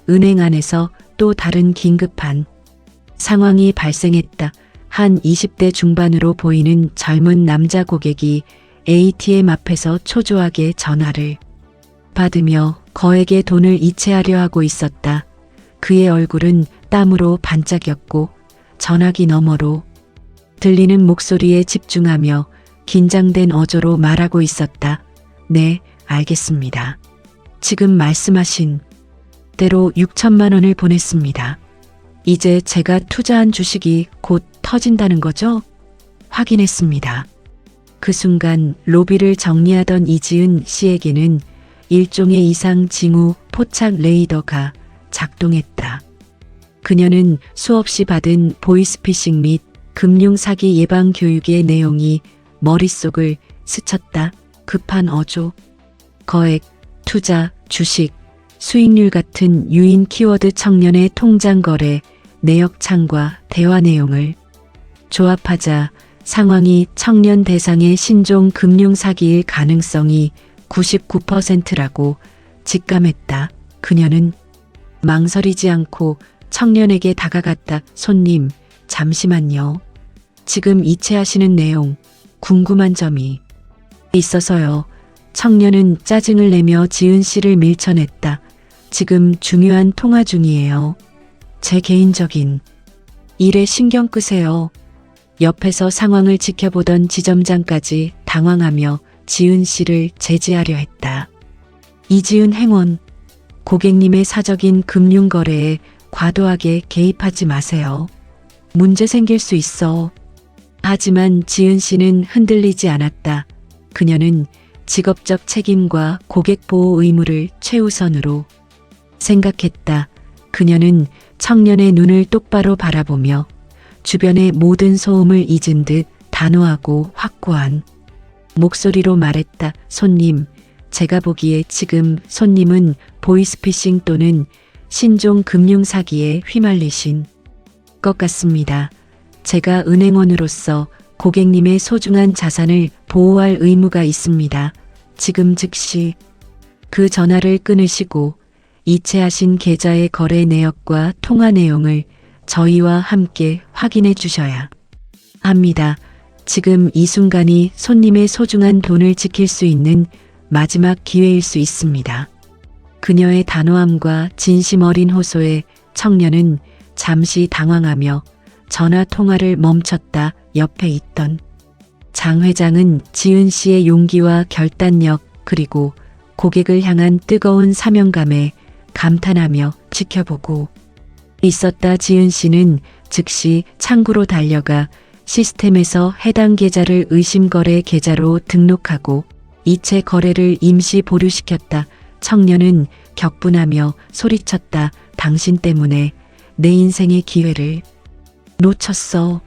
은행 안에서 또 다른 긴급한 상황이 발생했다. 한 20대 중반으로 보이는 젊은 남자 고객이 ATM 앞에서 초조하게 전화를 받으며 거액의 돈을 이체하려 하고 있었다. 그의 얼굴은 땀으로 반짝였고 전화기 너머로 들리는 목소리에 집중하며 긴장된 어조로 말하고 있었다. 네, 알겠습니다. 지금 말씀하신 대로 6천만 원을 보냈습니다. 이제 제가 투자한 주식이 곧 터진다는 거죠? 확인했습니다. 그 순간 로비를 정리하던 이지은 씨에게는 일종의 이상 징후 포착 레이더가 작동했다. 그녀는 수없이 받은 보이스피싱 및 금융사기 예방 교육의 내용이 머릿속을 스쳤다. 급한 어조, 거액, 투자, 주식, 수익률 같은 유인 키워드 청년의 통장 거래, 내역창과 대화 내용을 조합하자 상황이 청년 대상의 신종 금융사기일 가능성이 99%라고 직감했다. 그녀는 망설이지 않고 청년에게 다가갔다. 손님, 잠시만요. 지금 이체하시는 내용 궁금한 점이 있어서요. 청년은 짜증을 내며 지은 씨를 밀쳐냈다. 지금 중요한 통화 중이에요. 제 개인적인 일에 신경 끄세요. 옆에서 상황을 지켜보던 지점장까지 당황하며 지은 씨를 제지하려 했다. 이지은 행원, 고객님의 사적인 금융거래에 과도하게 개입하지 마세요. 문제 생길 수 있어. 하지만 지은 씨는 흔들리지 않았다. 그녀는 직업적 책임과 고객 보호 의무를 최우선으로 생각했다. 그녀는 청년의 눈을 똑바로 바라보며 주변의 모든 소음을 잊은 듯 단호하고 확고한 목소리로 말했다. 손님, 제가 보기에 지금 손님은 보이스피싱 또는 신종 금융사기에 휘말리신 것 같습니다. 제가 은행원으로서 고객님의 소중한 자산을 보호할 의무가 있습니다. 지금 즉시 그 전화를 끊으시고 이체하신 계좌의 거래 내역과 통화 내용을 저희와 함께 확인해 주셔야 합니다. 지금 이 순간이 손님의 소중한 돈을 지킬 수 있는 마지막 기회일 수 있습니다. 그녀의 단호함과 진심 어린 호소에 청년은 잠시 당황하며 전화 통화를 멈췄다. 옆에 있던 장 회장은 지은 씨의 용기와 결단력 그리고 고객을 향한 뜨거운 사명감에 감탄하며 지켜보고 있었다. 지은 씨는 즉시 창구로 달려가 시스템에서 해당 계좌를 의심거래 계좌로 등록하고 이체 거래를 임시 보류시켰다. 청년은 격분하며 소리쳤다. 당신 때문에 내 인생의 기회를 놓쳤어.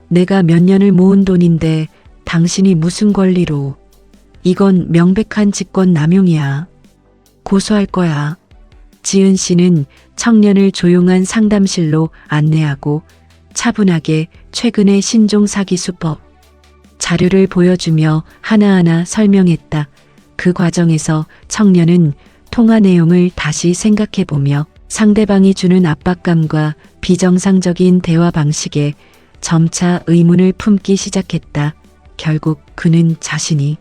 내가 몇 년을 모은 돈인데 당신이 무슨 권리로. 이건 명백한 직권 남용이야. 고소할 거야. 지은 씨는 청년을 조용한 상담실로 안내하고 차분하게 최근의 신종 사기 수법 자료를 보여주며 하나하나 설명했다. 그 과정에서 청년은 통화 내용을 다시 생각해보며 상대방이 주는 압박감과 비정상적인 대화 방식에 점차 의문을 품기 시작했다. 결국 그는 자신이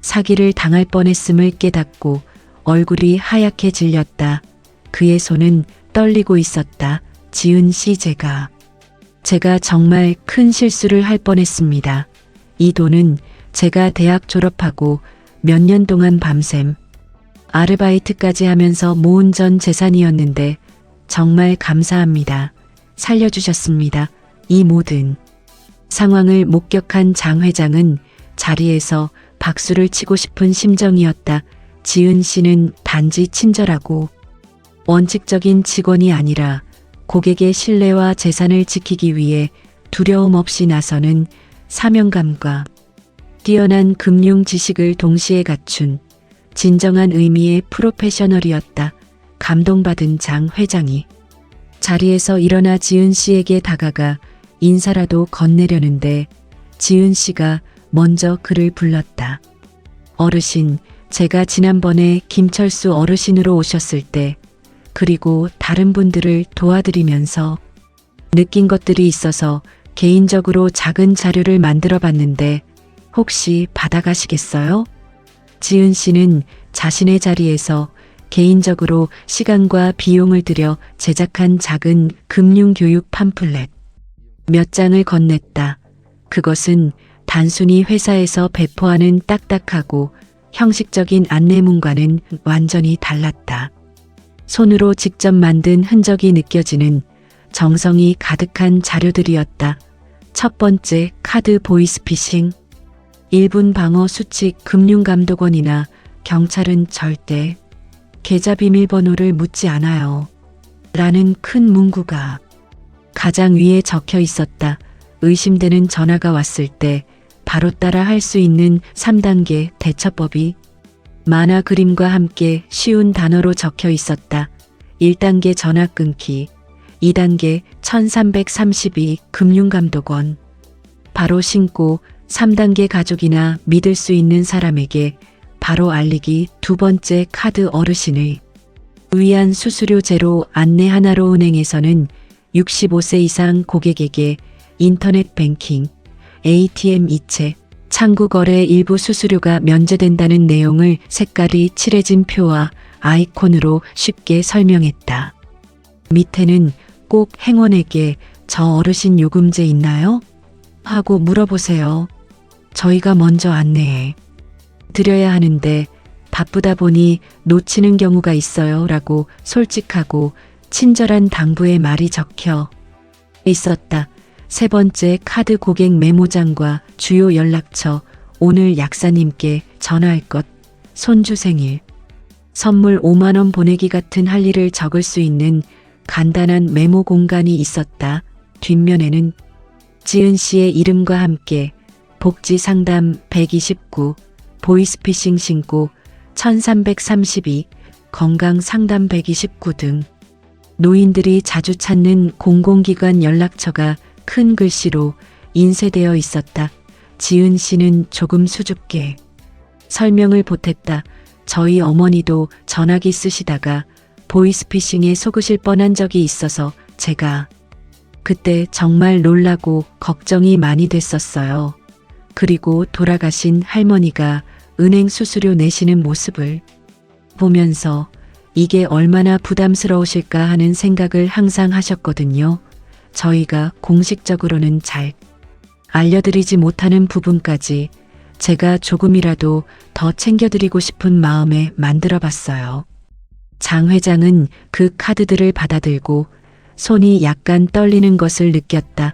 사기를 당할 뻔했음을 깨닫고 얼굴이 하얗게 질렸다. 그의 손은 떨리고 있었다. 지은 씨, 제가 정말 큰 실수를 할 뻔했습니다. 이 돈은 제가 대학 졸업하고 몇 년 동안 밤샘 아르바이트까지 하면서 모은 전 재산이었는데 정말 감사합니다. 살려주셨습니다. 이 모든 상황을 목격한 장 회장은 자리에서 박수를 치고 싶은 심정이었다. 지은 씨는 단지 친절하고 원칙적인 직원이 아니라 고객의 신뢰와 재산을 지키기 위해 두려움 없이 나서는 사명감과 뛰어난 금융 지식을 동시에 갖춘 진정한 의미의 프로페셔널이었다. 감동받은 장 회장이 자리에서 일어나 지은 씨에게 다가가 인사라도 건네려는데 지은 씨가 먼저 그를 불렀다. 어르신, 제가 지난번에 김철수 어르신으로 오셨을 때 그리고 다른 분들을 도와드리면서 느낀 것들이 있어서 개인적으로 작은 자료를 만들어 봤는데 혹시 받아가시겠어요? 지은 씨는 자신의 자리에서 개인적으로 시간과 비용을 들여 제작한 작은 금융교육 팜플렛 몇 장을 건넸다. 그것은 단순히 회사에서 배포하는 딱딱하고 형식적인 안내문과는 완전히 달랐다. 손으로 직접 만든 흔적이 느껴지는 정성이 가득한 자료들이었다. 첫 번째, 카드 보이스피싱. 일본 방어 수칙. 금융감독원이나 경찰은 절대 계좌 비밀번호를 묻지 않아요. 라는 큰 문구가 가장 위에 적혀 있었다. 의심되는 전화가 왔을 때 바로 따라 할 수 있는 3단계 대처법이 만화 그림과 함께 쉬운 단어로 적혀 있었다. 1단계 전화 끊기, 2단계 1332 금융감독원, 바로 신고, 3단계 가족이나 믿을 수 있는 사람에게 바로 알리기. 두 번째, 카드 어르신의 위안 수수료 제로 안내. 하나로 은행에서는 65세 이상 고객에게 인터넷 뱅킹, ATM 이체, 창구 거래 일부 수수료가 면제된다는 내용을 색깔이 칠해진 표와 아이콘으로 쉽게 설명했다. 밑에는 꼭 행원에게 저 어르신 요금제 있나요? 하고 물어보세요. 저희가 먼저 안내해 드려야 하는데 바쁘다 보니 놓치는 경우가 있어요. 라고 솔직하고 친절한 당부의 말이 적혀 있었다. 세 번째, 카드 고객 메모장과 주요 연락처. 오늘 약사님께 전화할 것, 손주 생일, 선물 5만 원 보내기 같은 할 일을 적을 수 있는 간단한 메모 공간이 있었다. 뒷면에는 지은 씨의 이름과 함께 복지 상담 129, 보이스피싱 신고 1332, 건강 상담 129 등 노인들이 자주 찾는 공공기관 연락처가 큰 글씨로 인쇄되어 있었다. 지은 씨는 조금 수줍게 설명을 보탰다. 저희 어머니도 전화기 쓰시다가 보이스피싱에 속으실 뻔한 적이 있어서 제가 그때 정말 놀라고 걱정이 많이 됐었어요. 그리고 돌아가신 할머니가 은행 수수료 내시는 모습을 보면서 이게 얼마나 부담스러우실까 하는 생각을 항상 하셨거든요. 저희가 공식적으로는 잘 알려드리지 못하는 부분까지 제가 조금이라도 더 챙겨드리고 싶은 마음에 만들어 봤어요. 장 회장은 그 카드들을 받아들고 손이 약간 떨리는 것을 느꼈다.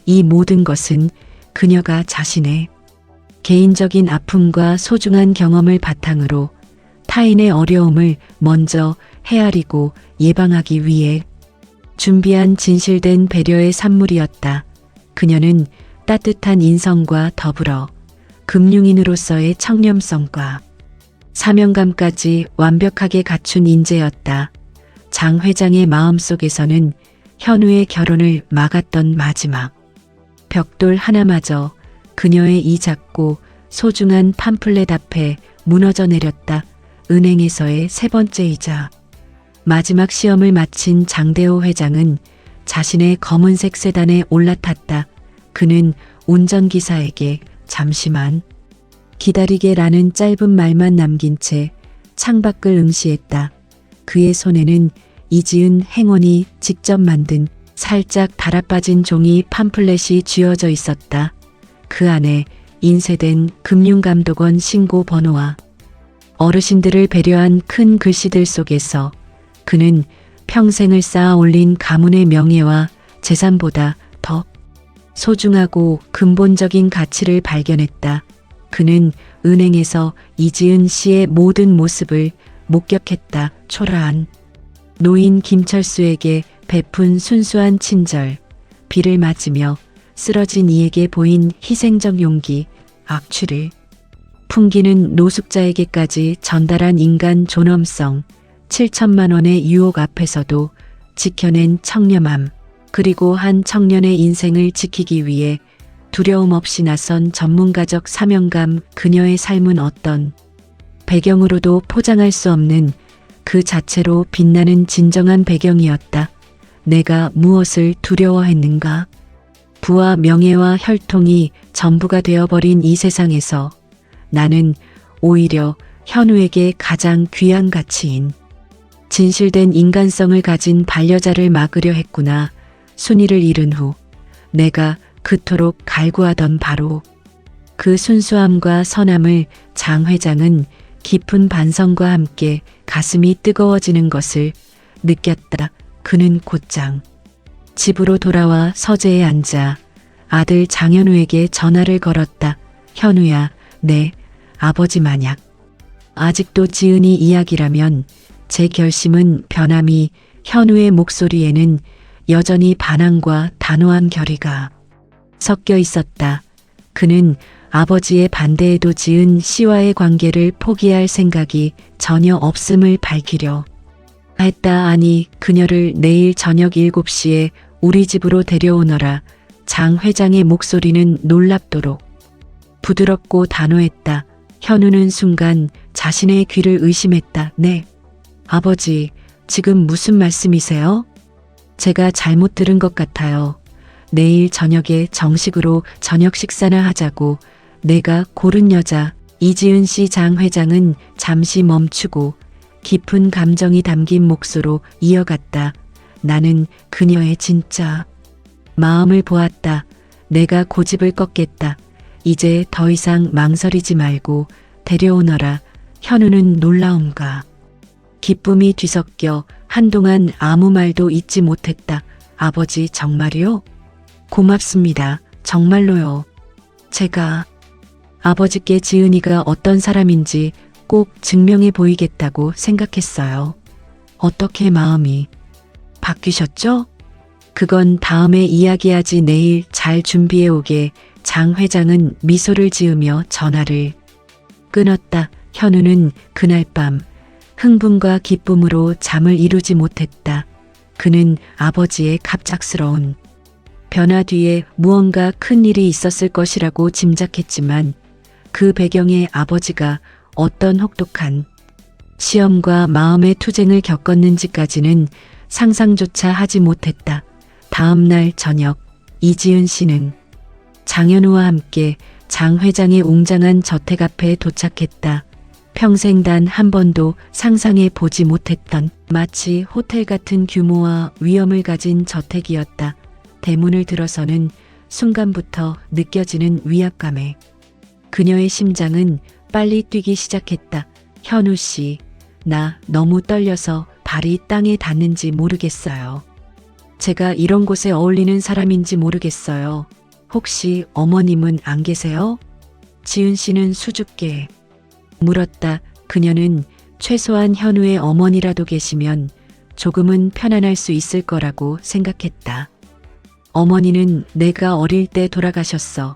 이 모든 것은 그녀가 자신의 개인적인 아픔과 소중한 경험을 바탕으로 타인의 어려움을 먼저 헤아리고 예방하기 위해 준비한 진실된 배려의 산물이었다. 그녀는 따뜻한 인성과 더불어 금융인으로서의 청렴성과 사명감까지 완벽하게 갖춘 인재였다. 장 회장의 마음속에서는 현우의 결혼을 막았던 마지막 벽돌 하나마저 그녀의 이 작고 소중한 팜플렛 앞에 무너져 내렸다. 은행에서의 세 번째이자 마지막 시험을 마친 장대호 회장은 자신의 검은색 세단에 올라탔다. 그는 운전기사에게 잠시만 기다리게라는 짧은 말만 남긴 채 창밖을 응시했다. 그의 손에는 이지은 행원이 직접 만든 살짝 달아빠진 종이 팜플렛이 쥐어져 있었다. 그 안에 인쇄된 금융감독원 신고 번호와 어르신들을 배려한 큰 글씨들 속에서 그는 평생을 쌓아 올린 가문의 명예와 재산보다 더 소중하고 근본적인 가치를 발견했다. 그는 은행에서 이지은 씨의 모든 모습을 목격했다. 초라한 노인 김철수에게 베푼 순수한 친절, 비를 맞으며 쓰러진 이에게 보인 희생적 용기, 악취를 풍기는 노숙자에게까지 전달한 인간 존엄성, 7천만 원의 유혹 앞에서도 지켜낸 청렴함, 그리고 한 청년의 인생을 지키기 위해 두려움 없이 나선 전문가적 사명감. 그녀의 삶은 어떤 배경으로도 포장할 수 없는 그 자체로 빛나는 진정한 배경이었다. 내가 무엇을 두려워했는가? 부와 명예와 혈통이 전부가 되어버린 이 세상에서 나는 오히려 현우에게 가장 귀한 가치인 진실된 인간성을 가진 반려자를 막으려 했구나. 순이를 잃은 후 내가 그토록 갈구하던 바로 그 순수함과 선함을 장 회장은 깊은 반성과 함께 가슴이 뜨거워지는 것을 느꼈다. 그는 곧장 집으로 돌아와 서재에 앉아 아들 장현우에게 전화를 걸었다. 현우야, 내 아버지 만약 아직도 지은이 이야기라면 제 결심은 변함이. 현우의 목소리에는 여전히 반항과 단호한 결의가 섞여 있었다. 그는 아버지의 반대에도 지은 씨와의 관계를 포기할 생각이 전혀 없음을 밝히려 했다. 아니, 그녀를 내일 저녁 7시에 우리 집으로 데려오너라. 장 회장의 목소리는 놀랍도록 부드럽고 단호했다. 현우는 순간 자신의 귀를 의심했다. 네, 아버지, 지금 무슨 말씀이세요? 제가 잘못 들은 것 같아요. 내일 저녁에 정식으로 저녁 식사나 하자고 내가 고른 여자. 이지은 씨. 장 회장은 잠시 멈추고 깊은 감정이 담긴 몫으로 이어갔다. 나는 그녀의 진짜 마음을 보았다. 내가 고집을 꺾겠다. 이제 더 이상 망설이지 말고 데려오너라. 현우는 놀라움과 기쁨이 뒤섞여 한동안 아무 말도 잇지 못했다. 아버지, 정말이요? 고맙습니다. 정말로요. 제가 아버지께 지은이가 어떤 사람인지 꼭 증명해 보이겠다고 생각했어요. 어떻게 마음이 바뀌셨죠? 그건 다음에 이야기하지. 내일 잘 준비해 오게. 장 회장은 미소를 지으며 전화를 끊었다. 현우는 그날 밤 흥분과 기쁨으로 잠을 이루지 못했다. 그는 아버지의 갑작스러운 변화 뒤에 무언가 큰 일이 있었을 것이라고 짐작했지만 그 배경에 아버지가 어떤 혹독한 시험과 마음의 투쟁을 겪었는지까지는 상상조차 하지 못했다. 다음 날 저녁 이지은 씨는 장현우와 함께 장 회장의 웅장한 저택 앞에 도착했다. 평생 단 한 번도 상상해 보지 못했던 마치 호텔 같은 규모와 위엄을 가진 저택이었다. 대문을 들어서는 순간부터 느껴지는 위압감에 그녀의 심장은 빨리 뛰기 시작했다. 현우 씨, 나 너무 떨려서 발이 땅에 닿는지 모르겠어요. 제가 이런 곳에 어울리는 사람인지 모르겠어요. 혹시 어머님은 안 계세요? 지은 씨는 수줍게 물었다. 그녀는 최소한 현우의 어머니라도 계시면 조금은 편안할 수 있을 거라고 생각했다. 어머니는 내가 어릴 때 돌아가셨어.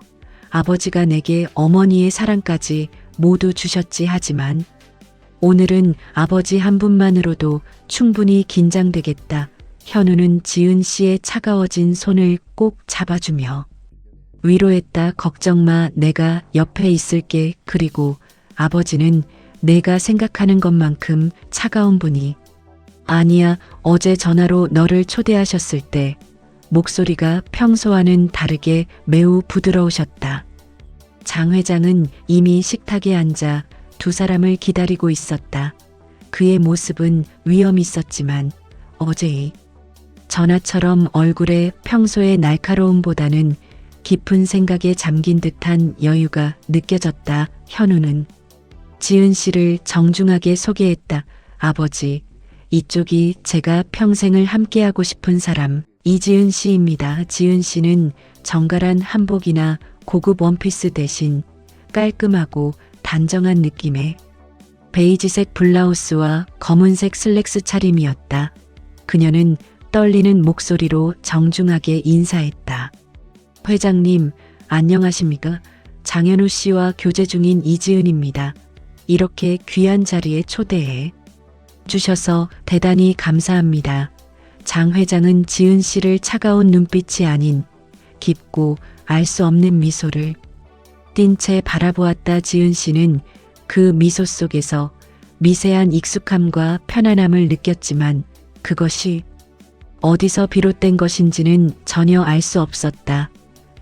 아버지가 내게 어머니의 사랑까지 모두 주셨지. 하지만 오늘은 아버지 한 분만으로도 충분히 긴장되겠다. 현우는 지은 씨의 차가워진 손을 꼭 잡아주며 위로했다. 걱정 마, 내가 옆에 있을게. 그리고 아버지는 내가 생각하는 것만큼 차가운 분이 아니야. 어제 전화로 너를 초대하셨을 때 목소리가 평소와는 다르게 매우 부드러우셨다. 장 회장은 이미 식탁에 앉아 두 사람을 기다리고 있었다. 그의 모습은 위험 있었지만 어제의 전화처럼 얼굴에 평소의 날카로움보다는 깊은 생각에 잠긴 듯한 여유가 느껴졌다. 현우는 지은 씨를 정중하게 소개했다. 아버지, 이쪽이 제가 평생을 함께하고 싶은 사람 이지은 씨입니다. 지은 씨는 정갈한 한복이나 고급 원피스 대신 깔끔하고 단정한 느낌의 베이지색 블라우스와 검은색 슬랙스 차림이었다. 그녀는 떨리는 목소리로 정중하게 인사했다. 회장님, 안녕하십니까? 장현우 씨와 교제 중인 이지은입니다. 이렇게 귀한 자리에 초대해 주셔서 대단히 감사합니다. 장 회장은 지은 씨를 차가운 눈빛이 아닌 깊고 알 수 없는 미소를 띤 채 바라보았다. 지은 씨는 그 미소 속에서 미세한 익숙함과 편안함을 느꼈지만 그것이 어디서 비롯된 것인지는 전혀 알 수 없었다.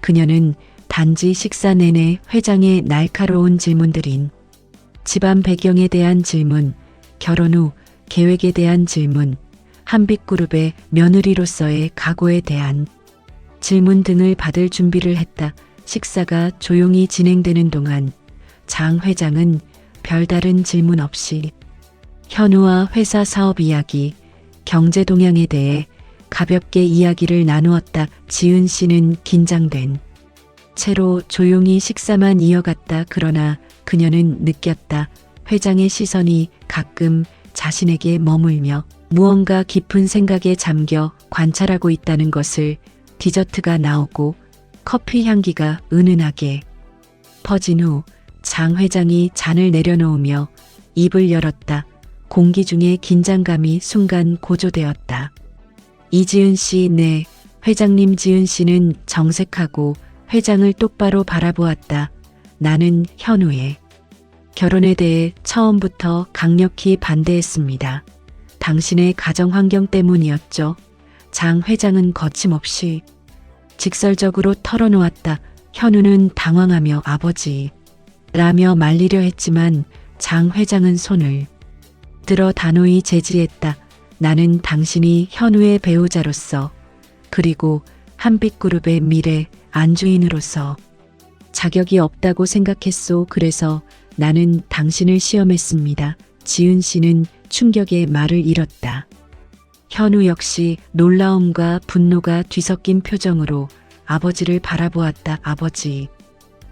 그녀는 단지 식사 내내 회장의 날카로운 질문들인 집안 배경에 대한 질문, 결혼 후 계획에 대한 질문, 한빛그룹의 며느리로서의 각오에 대한 질문 등을 받을 준비를 했다. 식사가 조용히 진행되는 동안 장 회장은 별다른 질문 없이 현우와 회사 사업 이야기, 경제 동향에 대해 가볍게 이야기를 나누었다. 지은 씨는 긴장된 채로 조용히 식사만 이어갔다. 그러나 그녀는 느꼈다. 회장의 시선이 가끔 자신에게 머물며 무언가 깊은 생각에 잠겨 관찰하고 있다는 것을. 디저트가 나오고 커피 향기가 은은하게 퍼진 후 장 회장이 잔을 내려놓으며 입을 열었다. 공기 중에 긴장감이 순간 고조되었다. 이지은 씨, 네. 회장님. 지은 씨는 정색하고 회장을 똑바로 바라보았다. 나는 현우의 결혼에 대해 처음부터 강력히 반대했습니다. 당신의 가정 환경 때문이었죠. 장 회장은 거침없이 직설적으로 털어놓았다. 현우는 당황하며 아버지 라며 말리려 했지만 장 회장은 손을 들어 단호히 제지했다. 나는 당신이 현우의 배우자로서 그리고 한빛그룹의 미래 안주인으로서 자격이 없다고 생각했소. 그래서 나는 당신을 시험했습니다. 지은 씨는 충격에 말을 잃었다. 현우 역시 놀라움과 분노가 뒤섞인 표정으로 아버지를 바라보았다. 아버지,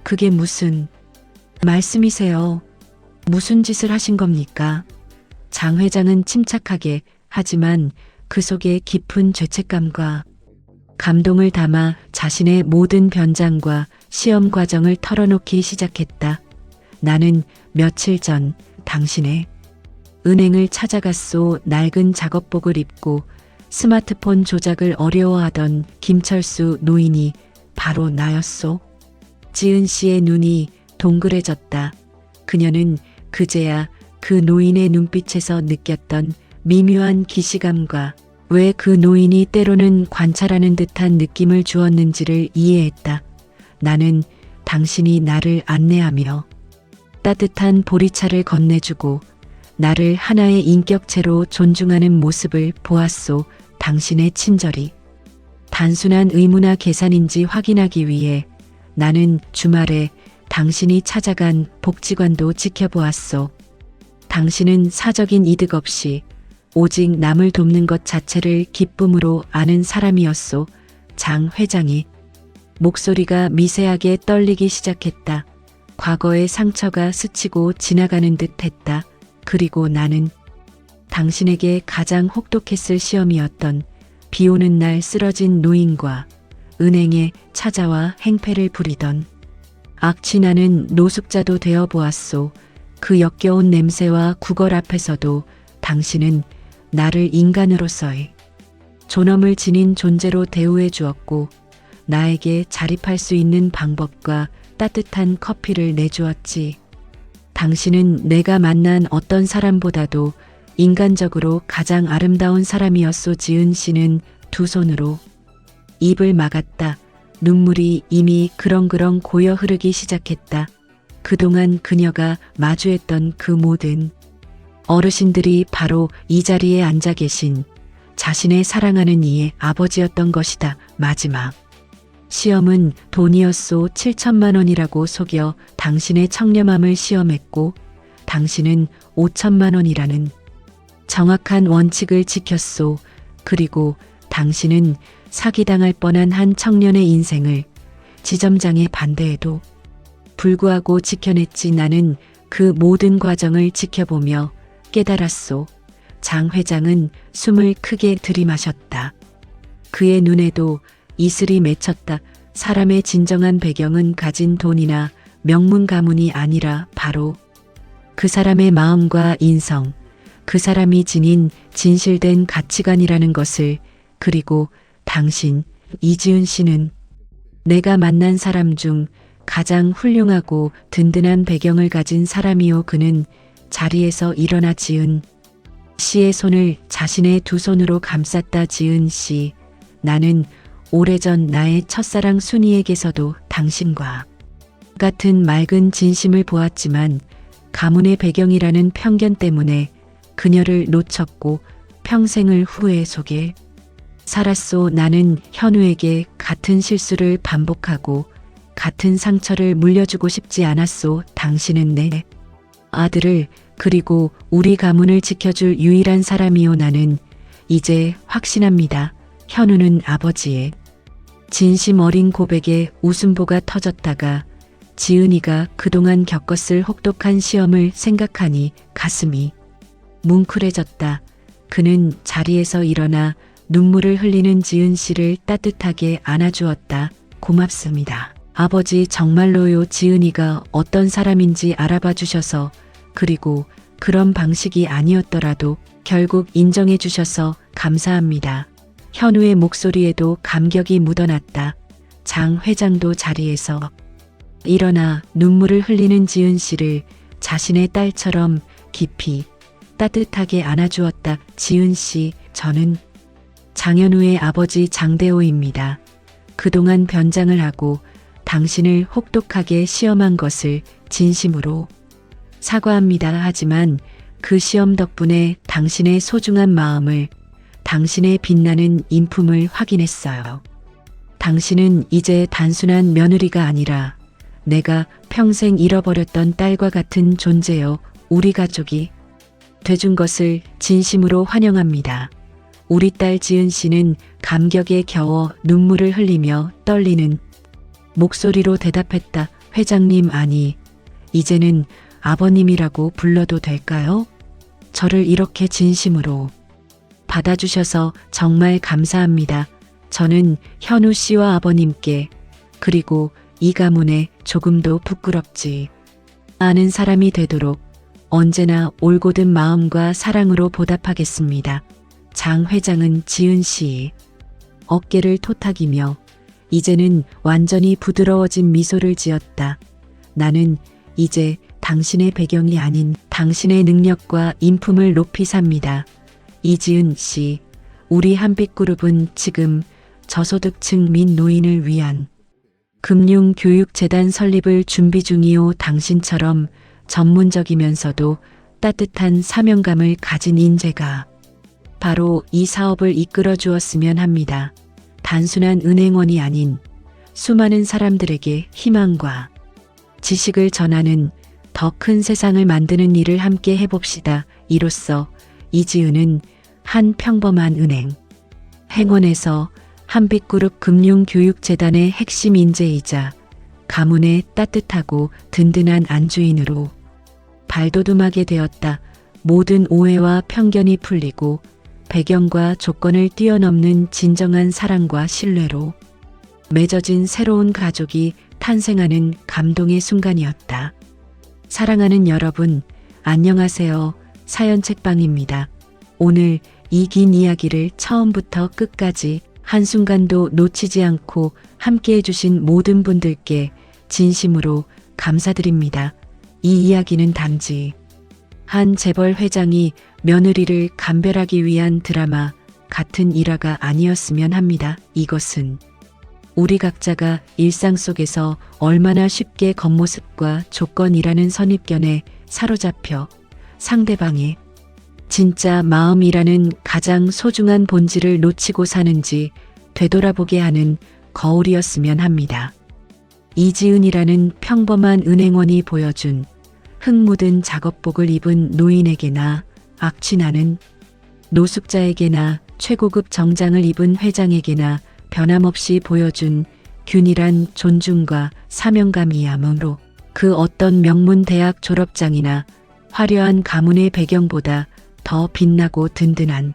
그게 무슨 말씀이세요? 무슨 짓을 하신 겁니까? 장 회장은 침착하게 하지만 그 속에 깊은 죄책감과 감동을 담아 자신의 모든 변장과 시험 과정을 털어놓기 시작했다. 나는 며칠 전 당신의 은행을 찾아갔소. 낡은 작업복을 입고 스마트폰 조작을 어려워하던 김철수 노인이 바로 나였소. 지은 씨의 눈이 동그래졌다. 그녀는 그제야 그 노인의 눈빛에서 느꼈던 미묘한 기시감과 왜 그 노인이 때로는 관찰하는 듯한 느낌을 주었는지를 이해했다. 나는 당신이 나를 안내하며 따뜻한 보리차를 건네주고 나를 하나의 인격체로 존중하는 모습을 보았소. 당신의 친절이 단순한 의무나 계산인지 확인하기 위해 나는 주말에 당신이 찾아간 복지관도 지켜보았소. 당신은 사적인 이득 없이 오직 남을 돕는 것 자체를 기쁨으로 아는 사람이었소. 장 회장이 목소리가 미세하게 떨리기 시작했다. 과거의 상처가 스치고 지나가는 듯 했다. 그리고 나는 당신에게 가장 혹독했을 시험이었던 비 오는 날 쓰러진 노인과 은행에 찾아와 행패를 부리던 악취나는 노숙자도 되어 보았소. 그 역겨운 냄새와 구걸 앞에서도 당신은 나를 인간으로서의 존엄을 지닌 존재로 대우해 주었고 나에게 자립할 수 있는 방법과 따뜻한 커피를 내주었지. 당신은 내가 만난 어떤 사람보다도 인간적으로 가장 아름다운 사람이었소. 지은 씨는 두 손으로 입을 막았다. 눈물이 이미 그렁그렁 고여 흐르기 시작했다. 그동안 그녀가 마주했던 그 모든 어르신들이 바로 이 자리에 앉아 계신 자신의 사랑하는 이의 아버지였던 것이다. 마지막 시험은 돈이었소. 7천만 원이라고 속여 당신의 청렴함을 시험했고 당신은 5천만 원이라는 정확한 원칙을 지켰소. 그리고 당신은 사기당할 뻔한 한 청년의 인생을 지점장의 반대에도 불구하고 지켜냈지. 나는 그 모든 과정을 지켜보며 깨달았소. 장 회장은 숨을 크게 들이마셨다. 그의 눈에도 이슬이 맺혔다. 사람의 진정한 배경은 가진 돈이나 명문 가문이 아니라 바로 그 사람의 마음과 인성, 그 사람이 지닌 진실된 가치관이라는 것을. 그리고 당신 이지은 씨는 내가 만난 사람 중 가장 훌륭하고 든든한 배경을 가진 사람이요. 그는 자리에서 일어나 지은 씨의 손을 자신의 두 손으로 감쌌다. 지은 씨, 나는 오래전 나의 첫사랑 순이에게서도 당신과 같은 맑은 진심을 보았지만 가문의 배경이라는 편견 때문에 그녀를 놓쳤고 평생을 후회 속에 살았소. 나는 현우에게 같은 실수를 반복하고 같은 상처를 물려주고 싶지 않았소. 당신은 내 아들을 그리고 우리 가문을 지켜줄 유일한 사람이요. 나는 이제 확신합니다. 현우는 아버지의 진심 어린 고백에 웃음보가 터졌다가 지은이가 그동안 겪었을 혹독한 시험을 생각하니 가슴이 뭉클해졌다. 그는 자리에서 일어나 눈물을 흘리는 지은 씨를 따뜻하게 안아주었다. 고맙습니다. 아버지 정말로요. 지은이가 어떤 사람인지 알아봐 주셔서 그리고 그런 방식이 아니었더라도 결국 인정해 주셔서 감사합니다. 현우의 목소리에도 감격이 묻어났다. 장 회장도 자리에서 일어나 눈물을 흘리는 지은 씨를 자신의 딸처럼 깊이 따뜻하게 안아주었다. 지은 씨, 저는 장현우의 아버지 장대호입니다. 그동안 변장을 하고 당신을 혹독하게 시험한 것을 진심으로 사과합니다. 하지만 그 시험 덕분에 당신의 소중한 마음을, 당신의 빛나는 인품을 확인했어요. 당신은 이제 단순한 며느리가 아니라 내가 평생 잃어버렸던 딸과 같은 존재요. 우리 가족이 돼준 것을 진심으로 환영합니다. 우리 딸 지은 씨는 감격에 겨워 눈물을 흘리며 떨리는 목소리로 대답했다. 회장님, 아니, 이제는 아버님이라고 불러도 될까요? 저를 이렇게 진심으로 받아주셔서 정말 감사합니다. 저는 현우 씨와 아버님께 그리고 이 가문에 조금도 부끄럽지 않은 사람이 되도록 언제나 올곧은 마음과 사랑으로 보답하겠습니다. 장 회장은 지은 씨 어깨를 토닥이며 이제는 완전히 부드러워진 미소를 지었다. 나는 이제 당신의 배경이 아닌 당신의 능력과 인품을 높이 삽니다. 이지은 씨, 우리 한빛그룹은 지금 저소득층 및 노인을 위한 금융교육재단 설립을 준비 중이오. 당신처럼 전문적이면서도 따뜻한 사명감을 가진 인재가 바로 이 사업을 이끌어 주었으면 합니다. 단순한 은행원이 아닌 수많은 사람들에게 희망과 지식을 전하는 더 큰 세상을 만드는 일을 함께 해봅시다. 이로써 이지은은 한 평범한 은행 행원에서 한빛그룹 금융교육재단의 핵심 인재이자 가문의 따뜻하고 든든한 안주인으로 발돋움하게 되었다. 모든 오해와 편견이 풀리고 배경과 조건을 뛰어넘는 진정한 사랑과 신뢰로 맺어진 새로운 가족이 탄생하는 감동의 순간이었다. 사랑하는 여러분, 안녕하세요. 사연책방입니다. 오늘 이 긴 이야기를 처음부터 끝까지 한순간도 놓치지 않고 함께 해주신 모든 분들께 진심으로 감사드립니다. 이 이야기는 단지 한 재벌 회장이 며느리를 감별하기 위한 드라마 같은 일화가 아니었으면 합니다. 이것은 우리 각자가 일상 속에서 얼마나 쉽게 겉모습과 조건이라는 선입견에 사로잡혀 상대방의 진짜 마음이라는 가장 소중한 본질을 놓치고 사는지 되돌아보게 하는 거울이었으면 합니다. 이지은이라는 평범한 은행원이 보여준 흙 묻은 작업복을 입은 노인에게나 악취나는 노숙자에게나 최고급 정장을 입은 회장에게나 변함없이 보여준 균일한 존중과 사명감이야말로 그 어떤 명문 대학 졸업장이나 화려한 가문의 배경보다 더 빛나고 든든한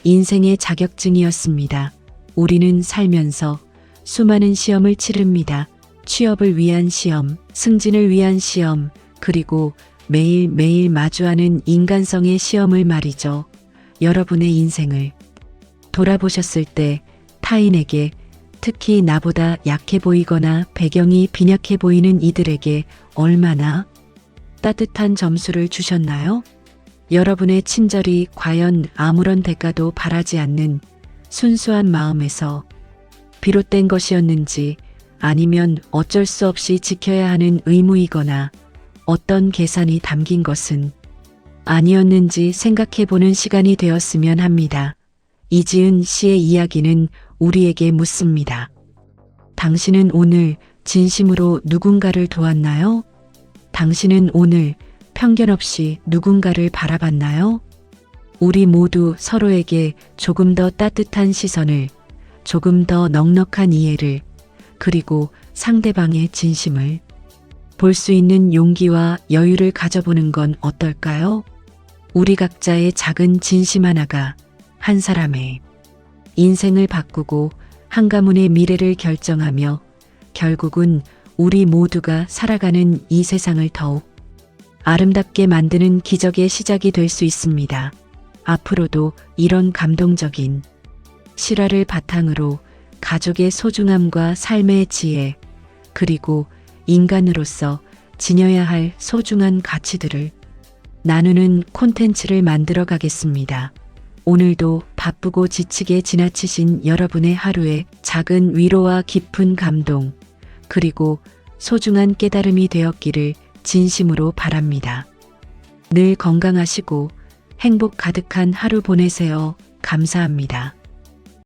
인생의 자격증이었습니다. 우리는 살면서 수많은 시험을 치릅니다. 취업을 위한 시험, 승진을 위한 시험, 그리고 매일매일 마주하는 인간성의 시험을 말이죠. 여러분의 인생을 돌아보셨을 때 타인에게, 특히 나보다 약해 보이거나 배경이 빈약해 보이는 이들에게 얼마나 따뜻한 점수를 주셨나요? 여러분의 친절이 과연 아무런 대가도 바라지 않는 순수한 마음에서 비롯된 것이었는지, 아니면 어쩔 수 없이 지켜야 하는 의무이거나 어떤 계산이 담긴 것은 아니었는지 생각해보는 시간이 되었으면 합니다. 이지은 씨의 이야기는 우리에게 묻습니다. 당신은 오늘 진심으로 누군가를 도왔나요? 당신은 오늘 편견 없이 누군가를 바라봤나요? 우리 모두 서로에게 조금 더 따뜻한 시선을, 조금 더 넉넉한 이해를, 그리고 상대방의 진심을 볼 수 있는 용기와 여유를 가져보는 건 어떨까요? 우리 각자의 작은 진심 하나가 한 사람의 인생을 바꾸고 한 가문의 미래를 결정하며 결국은 우리 모두가 살아가는 이 세상을 더욱 아름답게 만드는 기적의 시작이 될 수 있습니다. 앞으로도 이런 감동적인 실화를 바탕으로 가족의 소중함과 삶의 지혜, 그리고 인간으로서 지녀야 할 소중한 가치들을 나누는 콘텐츠를 만들어 가겠습니다. 오늘도 바쁘고 지치게 지나치신 여러분의 하루에 작은 위로와 깊은 감동, 그리고 소중한 깨달음이 되었기를 진심으로 바랍니다. 늘 건강하시고 행복 가득한 하루 보내세요. 감사합니다.